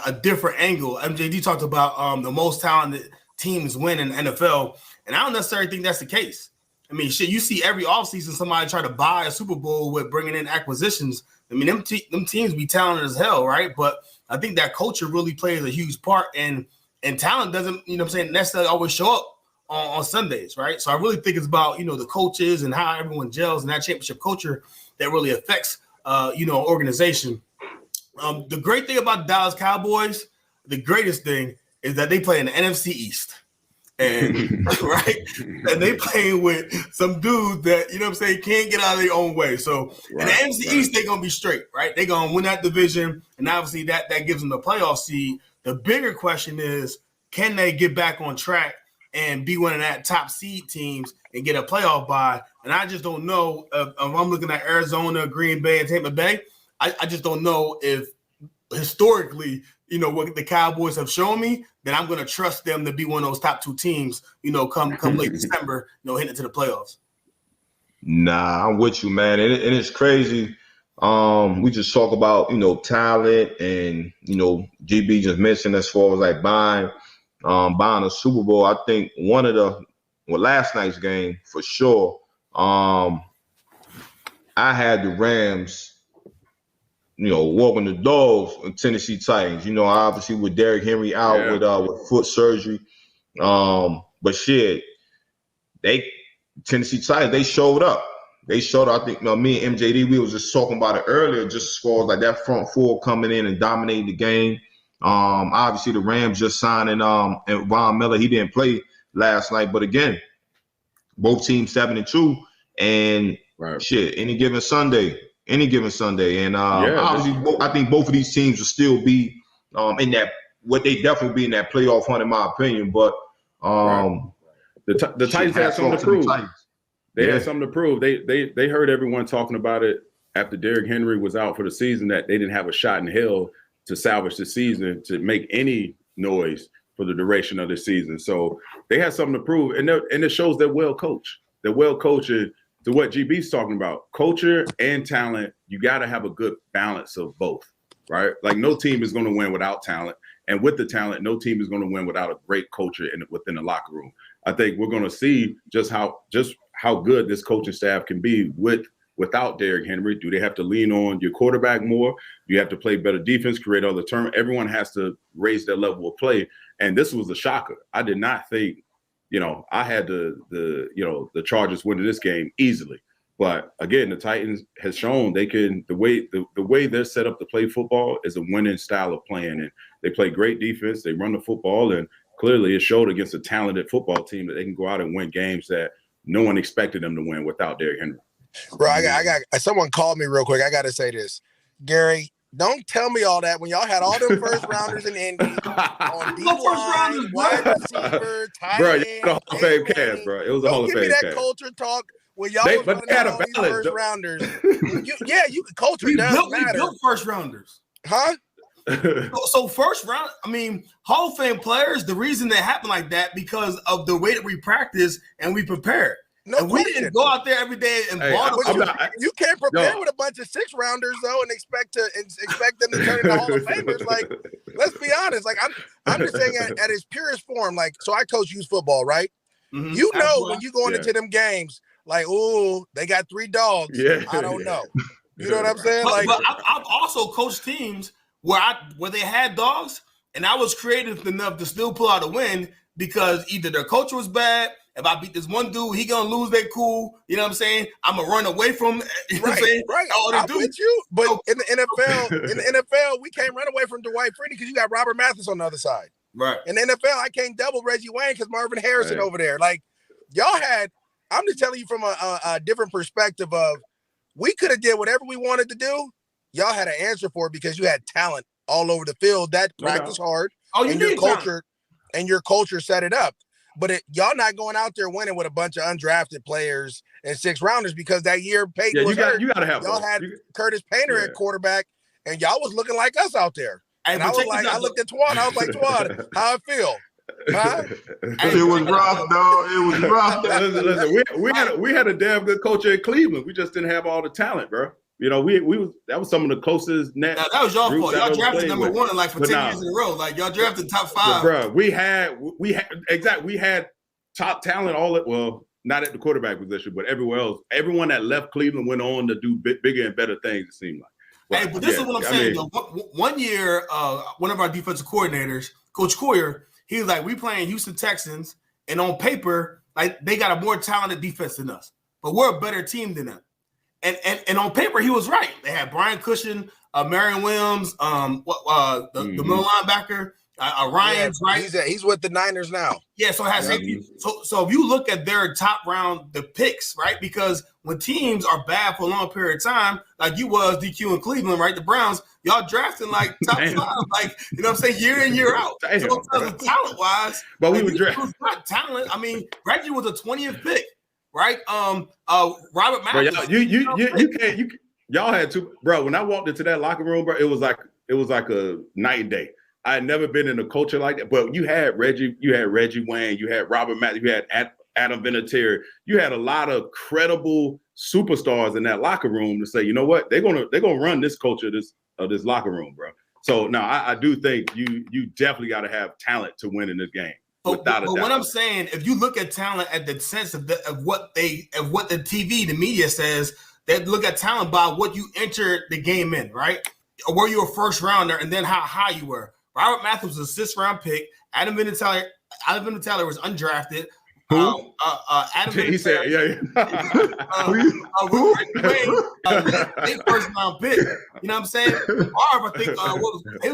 a different angle. MJD talked about the most talented teams win in the NFL, and I don't necessarily think that's the case. I mean, shit, you see every offseason somebody try to buy a Super Bowl with bringing in acquisitions. I mean, them teams be talented as hell, right? But I think that culture really plays a huge part, and talent doesn't, necessarily always show up on Sundays, right? So I really think it's about, the coaches and how everyone gels and that championship culture that really affects, organization. The great thing about the Dallas Cowboys, the greatest thing is that they play in the NFC East. And right, and they playing with some dudes that can't get out of their own way. So in the NFC East, they're gonna be straight, right? They're gonna win that division, and obviously that gives them the playoff seed. The bigger question is, can they get back on track and be one of that top seed teams and get a playoff bye? And I just don't know if I'm looking at Arizona, Green Bay, and Tampa Bay. I just don't know if historically, what the Cowboys have shown me, then I'm going to trust them to be one of those top two teams, come late December, hitting into the playoffs. Nah, I'm with you, man. And it's crazy. We just talk about, talent and, GB just mentioned as far as like buying a Super Bowl. I think last night's game for sure, I had the Rams, walking the dogs in Tennessee Titans. Obviously with Derrick Henry out with foot surgery. But shit, Tennessee Titans, they showed up. I think me and MJD, we was just talking about it earlier, just as far as like that front four coming in and dominating the game. Obviously the Rams just signing and Von Miller, he didn't play last night, but again, both teams 7-2, and shit, any given Sunday. And obviously, I think both of these teams will still be in that. What they definitely be in that playoff hunt, in my opinion. But the Titans had something to prove. They had something to prove. They heard everyone talking about it after Derrick Henry was out for the season, that they didn't have a shot in hell to salvage the season, to make any noise for the duration of the season. So they had something to prove, and it shows they're well coached. They're well coached. To what GB's talking about, culture and talent, you got to have a good balance of both, right? Like no team is going to win without talent, and with the talent, no team is going to win without a great culture within the locker room. I think we're going to see just how good this coaching staff can be without Derrick Henry. Do they have to lean on your quarterback more? Do you have to play better defense, create other turn? Everyone has to raise their level of play, and this was a shocker. I did not think. I had the Chargers winning this game easily, but again, the Titans has shown they can. The way they're set up to play football is a winning style of playing, and they play great defense. They run the football, and clearly it showed against a talented football team that they can go out and win games that no one expected them to win without Derrick Henry. Bro, I got someone called me real quick. I got to say this, Gary. Don't tell me all that when y'all had all them first rounders in Indy on D-line, wide receiver, tight end. Bro, it was a Hall of Fame cast, bro. It was a Hall of Fame cast. Don't give me that culture talk when y'all They- was but running they had out a all these balance, first though. rounders, culture We does matter, built first rounders. huh? So first round, I mean, Hall of Fame players, the reason they happen like that because of the way that we practice and we prepare. No and question. we didn't go out there every day and Hey, ball But the you can't prepare No. with a bunch of 6 rounders though, and expect them to turn into Hall of Famers. Like, let's be honest. Like, I'm just saying at its purest form. Like, so I coach youth football, right? Mhm. You know, Absolutely. when you going Yeah. into them games, like, ooh, they got 3 dogs. Yeah. I don't know. You know what I'm saying? But, Like, I've also coached teams where they had dogs, and I was creative enough to still pull out a win because either their coach was bad. If I beat this one dude, he gonna lose their cool. You know what I'm saying? I'm gonna run away from. You know what I'm saying? right. All they I'm do. with you. But So- in the NFL, we can't run away from Dwight Freeney because you got Robert Mathis on the other side. Right. In the NFL, I can't double Reggie Wayne because Marvin Harrison Right. over there. Like, y'all had, I'm just telling you from a different perspective of, we could have did whatever we wanted to do. Y'all had an answer for it because you had talent all over the field that No doubt. practice hard, Oh, you and your need culture set it up. But y'all not going out there winning with a bunch of undrafted players and 6 rounders because that year Peyton Yeah, was hurt. you gotta have Y'all both. had Curtis Painter at quarterback, and y'all was looking like us out there. And I was like, I looked at Twan, I was like, Twan, how I feel? Huh? It was rough, dog. It was rough. Listen, we had a damn good culture in Cleveland. We just didn't have all the talent, bro. You know, that was some of the closest net. Now, that was your groups fault. I've Y'all ever drafted played number with. 1 like for But 10 nah. years in a row. Like y'all drafted top 5. Bro, we had top talent not at the quarterback position, but everywhere else. Everyone that left Cleveland went on to do bigger and better things, it seemed like. Hey, but this is what I'm saying. Though. One year, one of our defensive coordinators, Coach Coyer, he was like, we playing Houston Texans, and on paper, like they got a more talented defense than us, but we're a better team than them. And on paper, he was right. They had Brian Cushion, Marion Williams, the middle linebacker, Ryan's right. He's with the Niners now. Yeah, so it has safety. So if you look at their top round, the picks, right? Because when teams are bad for a long period of time, like you was DQ in Cleveland, right? The Browns, y'all drafting like top 5, like you know what I'm saying, year in, year out. Damn, so talent wise, but like, we would draft not talent. I mean, Reggie was a 20th pick, right? Robert Mathis. Bro, y'all had two, bro. When I walked into that locker room, bro, it was like a night and day. I had never been in a culture like that. But you had Reggie Wayne, you had Robert Mathis, you had Adam Vinatieri. You had a lot of credible superstars in that locker room to say, you know what, they're gonna run this culture of this locker room, bro. So now I do think you definitely got to have talent to win in this game. But what I'm saying, if you look at talent at the sense of what the TV, the media says, they look at talent by what you entered the game in, right? Or were you a first rounder, and then how high you were. Robert Mathis was a 6th round pick. Adam Vinatieri was undrafted. Who? Adam he said, yeah. Late first round pick. You know what I'm saying? Marv, I think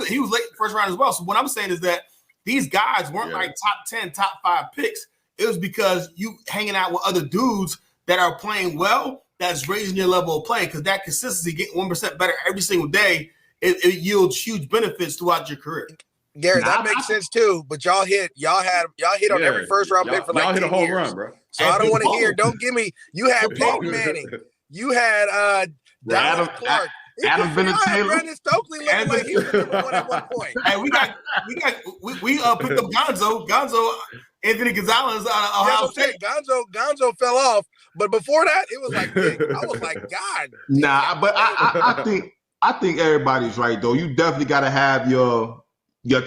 he was late first round as well. So what I'm saying is that these guys weren't like top 10, top 5 picks. It was because you hanging out with other dudes that are playing well, that's raising your level of play, because that consistency, getting 1% better every single day, it yields huge benefits throughout your career. Gary, that makes sense too. But y'all hit on every first round pick for like 10 hit a home years. run, bro. So I don't want to hear. Don't give me. You had Peyton Manning. You had Dallas Clark. Adam Vinatieri. Brandon Stokely looking like he was number 1 at one point. Hey, we picked up Gonzo, Anthony Gonzalez out of Ohio State. Gonzo fell off, but before that, it was like I was like, God. Nah, but I think everybody's right though. You definitely got to have your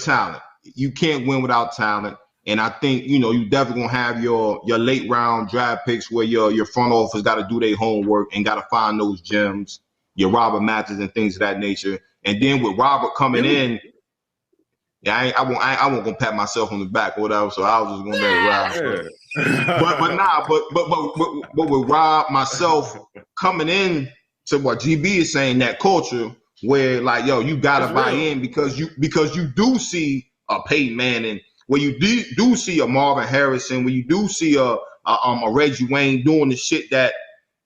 talent. You can't win without talent. And I think, you definitely gonna have your late round draft picks where your front office got to do their homework and got to find those gems, your Robert Mathis and things of that nature. And then with Robert coming in, I won't gonna pat myself on the back or whatever. So I was just gonna let it ride. But with Rob, myself coming in to what GB is saying, that culture where like, yo, you gotta buy in because you do see a Peyton Manning, where you do see a Marvin Harrison, where you do see a Reggie Wayne doing the shit that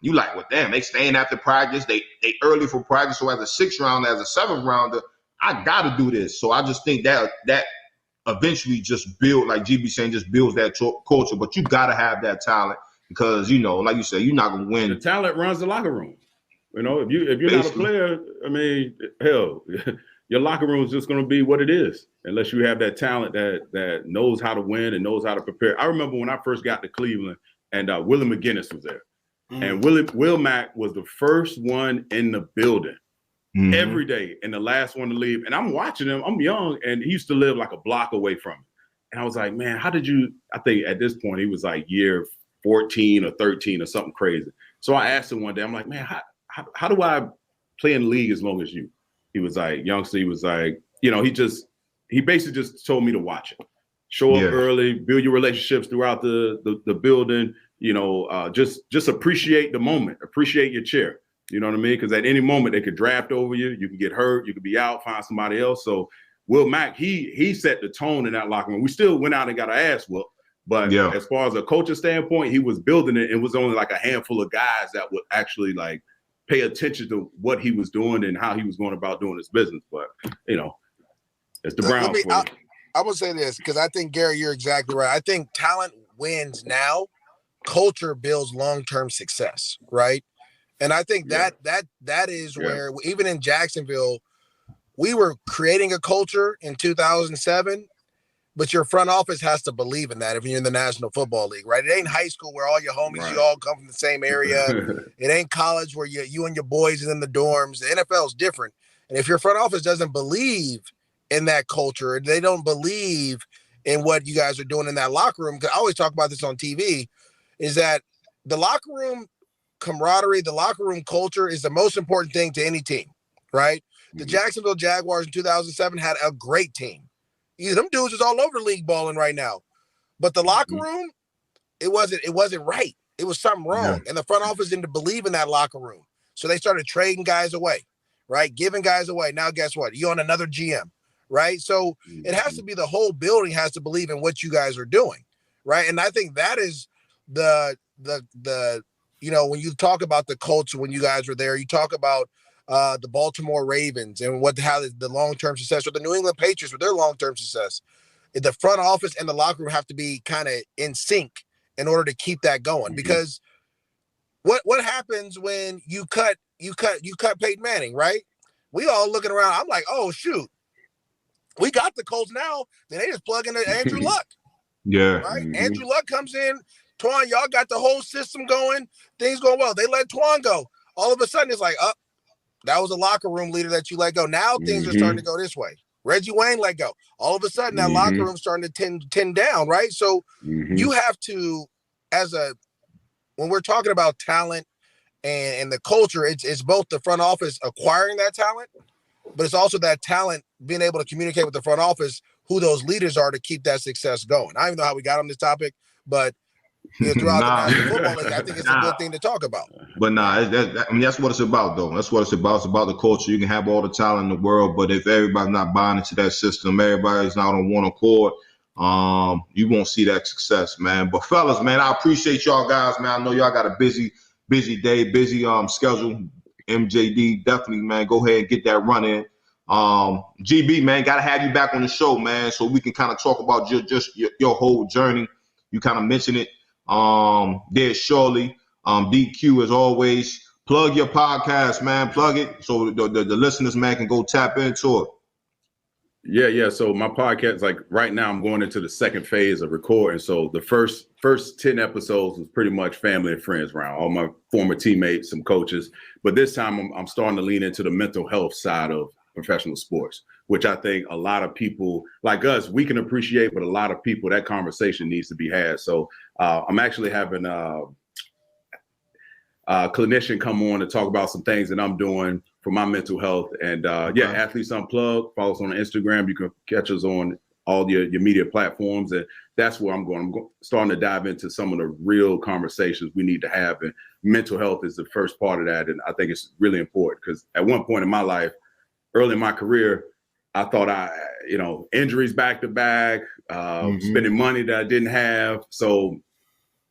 you like, well, damn, they staying after practice, they early for practice. So as a 6th rounder, as a 7th rounder, I gotta do this. So I just think that eventually just build, like GB saying, just builds that culture. But you gotta have that talent. because like you said, you're not gonna win. The talent runs the locker room. If you're not a player, I mean, hell, your locker room is just going to be what it is, unless you have that talent that knows how to win and knows how to prepare. I remember when I first got to Cleveland, and Willie McGinnis was there, and Will Mack was the first one in the building every day, and the last one to leave. And I'm watching him. I'm young, and he used to live like a block away from me. And I was like, man, how did you? I think at this point he was like year 14 or 13 or something crazy. So I asked him one day, I'm like, man, how do I play in the league as long as you? He was like, youngster, he was like, he basically just told me to watch it. Show up early, build your relationships throughout the building, just appreciate the moment, appreciate your chair. You know what I mean? Because at any moment they could draft over you, you can get hurt, you could be out, find somebody else. So Will Mack, he set the tone in that locker room. We still went out and got our ass whooped. But as far as a coaching standpoint, he was building it. It was only like a handful of guys that would actually like pay attention to what he was doing and how he was going about doing his business. But, it's the Browns. I'm going to say this because I think, Gary, you're exactly right. I think talent wins now. Culture builds long-term success, right? And I think that is where, even in Jacksonville, we were creating a culture in 2007. But your front office has to believe in that if you're in the National Football League, right? It ain't high school where all your homies, you all come from the same area. It ain't college where you and your boys are in the dorms. The NFL is different. And if your front office doesn't believe in that culture, they don't believe in what you guys are doing in that locker room, because I always talk about this on TV, is that the locker room camaraderie, the locker room culture is the most important thing to any team, right? The Jacksonville Jaguars in 2007 had a great team. Them dudes is all over the league balling right now. But the locker room, it wasn't right. It was something wrong. And the front office didn't believe in that locker room. So they started trading guys away, right? Giving guys away. Now guess what? You're on another GM, right? So it has to be the whole building has to believe in what you guys are doing, right? And I think that is the when you talk about the culture when you guys were there, you talk about the Baltimore Ravens and how the long-term success, or the New England Patriots with their long-term success. The front office and the locker room have to be kind of in sync in order to keep that going. Because what happens when you cut Peyton Manning, right? We all looking around. I'm like, oh shoot, we got the Colts now. Then they just plug in Andrew Luck. Right. Andrew Luck comes in. Twan, y'all got the whole system going. Things going well. They let Twan go. All of a sudden, it's like, that was a locker room leader that you let go. Now things are starting to go this way. Reggie Wayne let go. All of a sudden, that locker room starting to tend down, right? So you have to, when we're talking about talent and the culture, it's both the front office acquiring that talent, but it's also that talent being able to communicate with the front office who those leaders are to keep that success going. I don't even know how we got on this topic, but throughout the National Football League, I think it's a good thing to talk about. But that's what it's about, though. That's what it's about. It's about the culture. You can have all the talent in the world, but if everybody's not buying into that system, everybody's not on one accord, you won't see that success, man. But fellas, man, I appreciate y'all guys, man. I know y'all got a busy day, busy schedule. MJD, definitely, man. Go ahead and get that run in. GB, man, gotta have you back on the show, man, so we can kind of talk about your whole journey. You kind of mentioned it. There shortly. DQ, as always, plug your podcast, man. Plug it so the listeners, man, can go tap into it. Yeah. So my podcast, like right now, I'm going into the second phase of recording. So the first 10 episodes was pretty much family and friends around, all my former teammates, some coaches. But this time I'm starting to lean into the mental health side of professional sports, which I think a lot of people like us, we can appreciate, but a lot of people, that conversation needs to be had. So I'm actually having a clinician come on to talk about some things that I'm doing for my mental health. And Athletes Unplugged, follow us on Instagram. You can catch us on all your media platforms. And that's where I'm going. I'm starting to dive into some of the real conversations we need to have. And mental health is the first part of that. And I think it's really important because at one point in my life, early in my career, I thought injuries back to back, spending money that I didn't have. So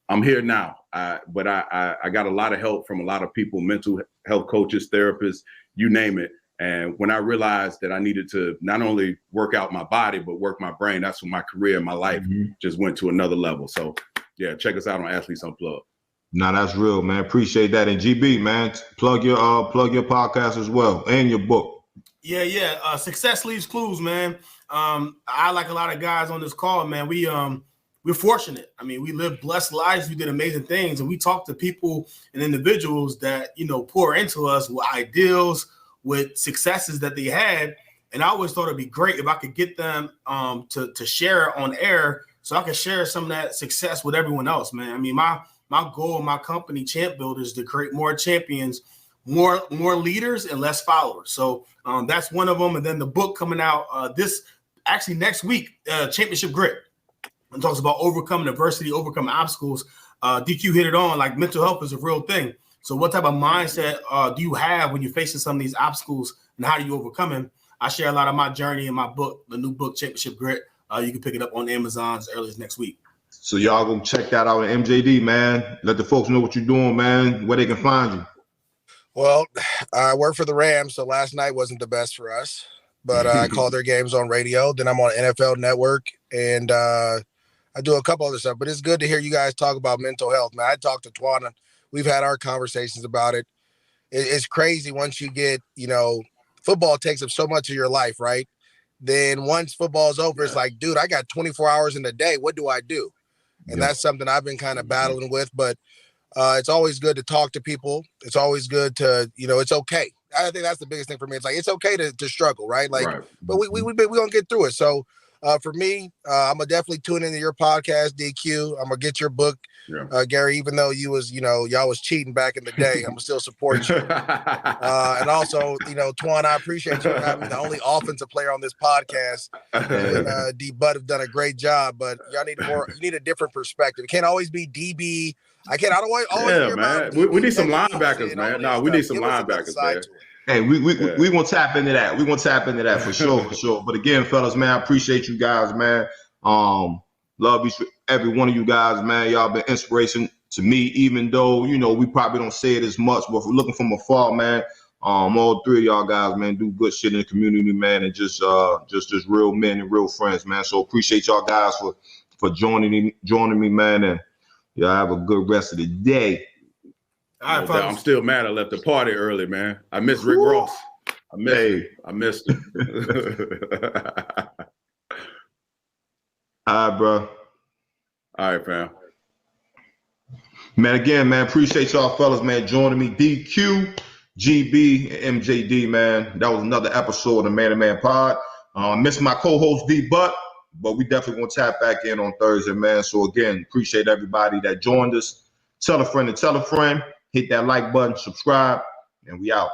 I'm here now. But I got a lot of help from a lot of people, mental health coaches, therapists, you name it. And when I realized that I needed to not only work out my body, but work my brain, that's when my career and my life just went to another level. So, yeah, check us out on Athletes Unplugged. Nah, that's real, man. Appreciate that. And GB, man, plug your podcast as well and your book. Yeah. Success leaves clues, man. I like a lot of guys on this call, man. We're fortunate. I mean, we live blessed lives. We did amazing things, and we talk to people and individuals that pour into us with ideals, with successes that they had. And I always thought it'd be great if I could get them to share on air, so I could share some of that success with everyone else, man. I mean, my goal in my company, Champ Builders, is to create more champions, more leaders, and less followers. So that's one of them. And then the book coming out next week, Championship Grit. It talks about overcoming adversity, overcoming obstacles. DQ hit it on, like mental health is a real thing. So what type of mindset do you have when you're facing some of these obstacles, and how do you overcome them? I share a lot of my journey in my book, the new book, Championship Grit. You can pick it up on Amazon as early as next week. So y'all go check that out at MJD, man. Let the folks know what you're doing, man, where they can find you. Well, I work for the Rams, so last night wasn't the best for us. But I call their games on radio. Then I'm on NFL Network, and I do a couple other stuff. But it's good to hear you guys talk about mental health, man. I talked to Twana. We've had our conversations about it. It's crazy once you get, football takes up so much of your life, right? Then once football's over, it's like, dude, I got 24 hours in a day. What do I do? And that's something I've been kind of battling with. But it's always good to talk to people. It's always good to, it's okay. I think that's the biggest thing for me. It's like, it's okay to struggle, right? Like, but we're going to get through it. So for me, I'm going to definitely tune into your podcast, DQ. I'm going to get your book, Gary, even though y'all was cheating back in the day. I'm going to still support you. And also, Twan, I appreciate you having me, the only offensive player on this podcast. And D-Bud have done a great job, but y'all need you need a different perspective. It can't always be DB. I don't always hear about DB. We need some linebackers, man. No, we need some linebackers, man. Hey, we gonna tap into that. We're gonna tap into that for sure. But again, fellas, man, I appreciate you guys, man. Love each every one of you guys, man. Y'all been inspiration to me, even though we probably don't say it as much, but if we're looking from afar, man. All three of y'all guys, man, do good shit in the community, man, and just real men and real friends, man. So appreciate y'all guys for joining me, man, and y'all have a good rest of the day. All right, I'm still mad I left the party early, man. I miss Rick Ross. I missed him. All right, bro. All right, fam. Man, again, man, appreciate y'all fellas, man, joining me. DQ, GB, and MJD, man. That was another episode of the Man to Man Pod. Miss my co-host D-Butt, but we definitely gonna tap back in on Thursday, man. So again, appreciate everybody that joined us. Tell a friend to tell a friend. Hit that like button, subscribe, and we out.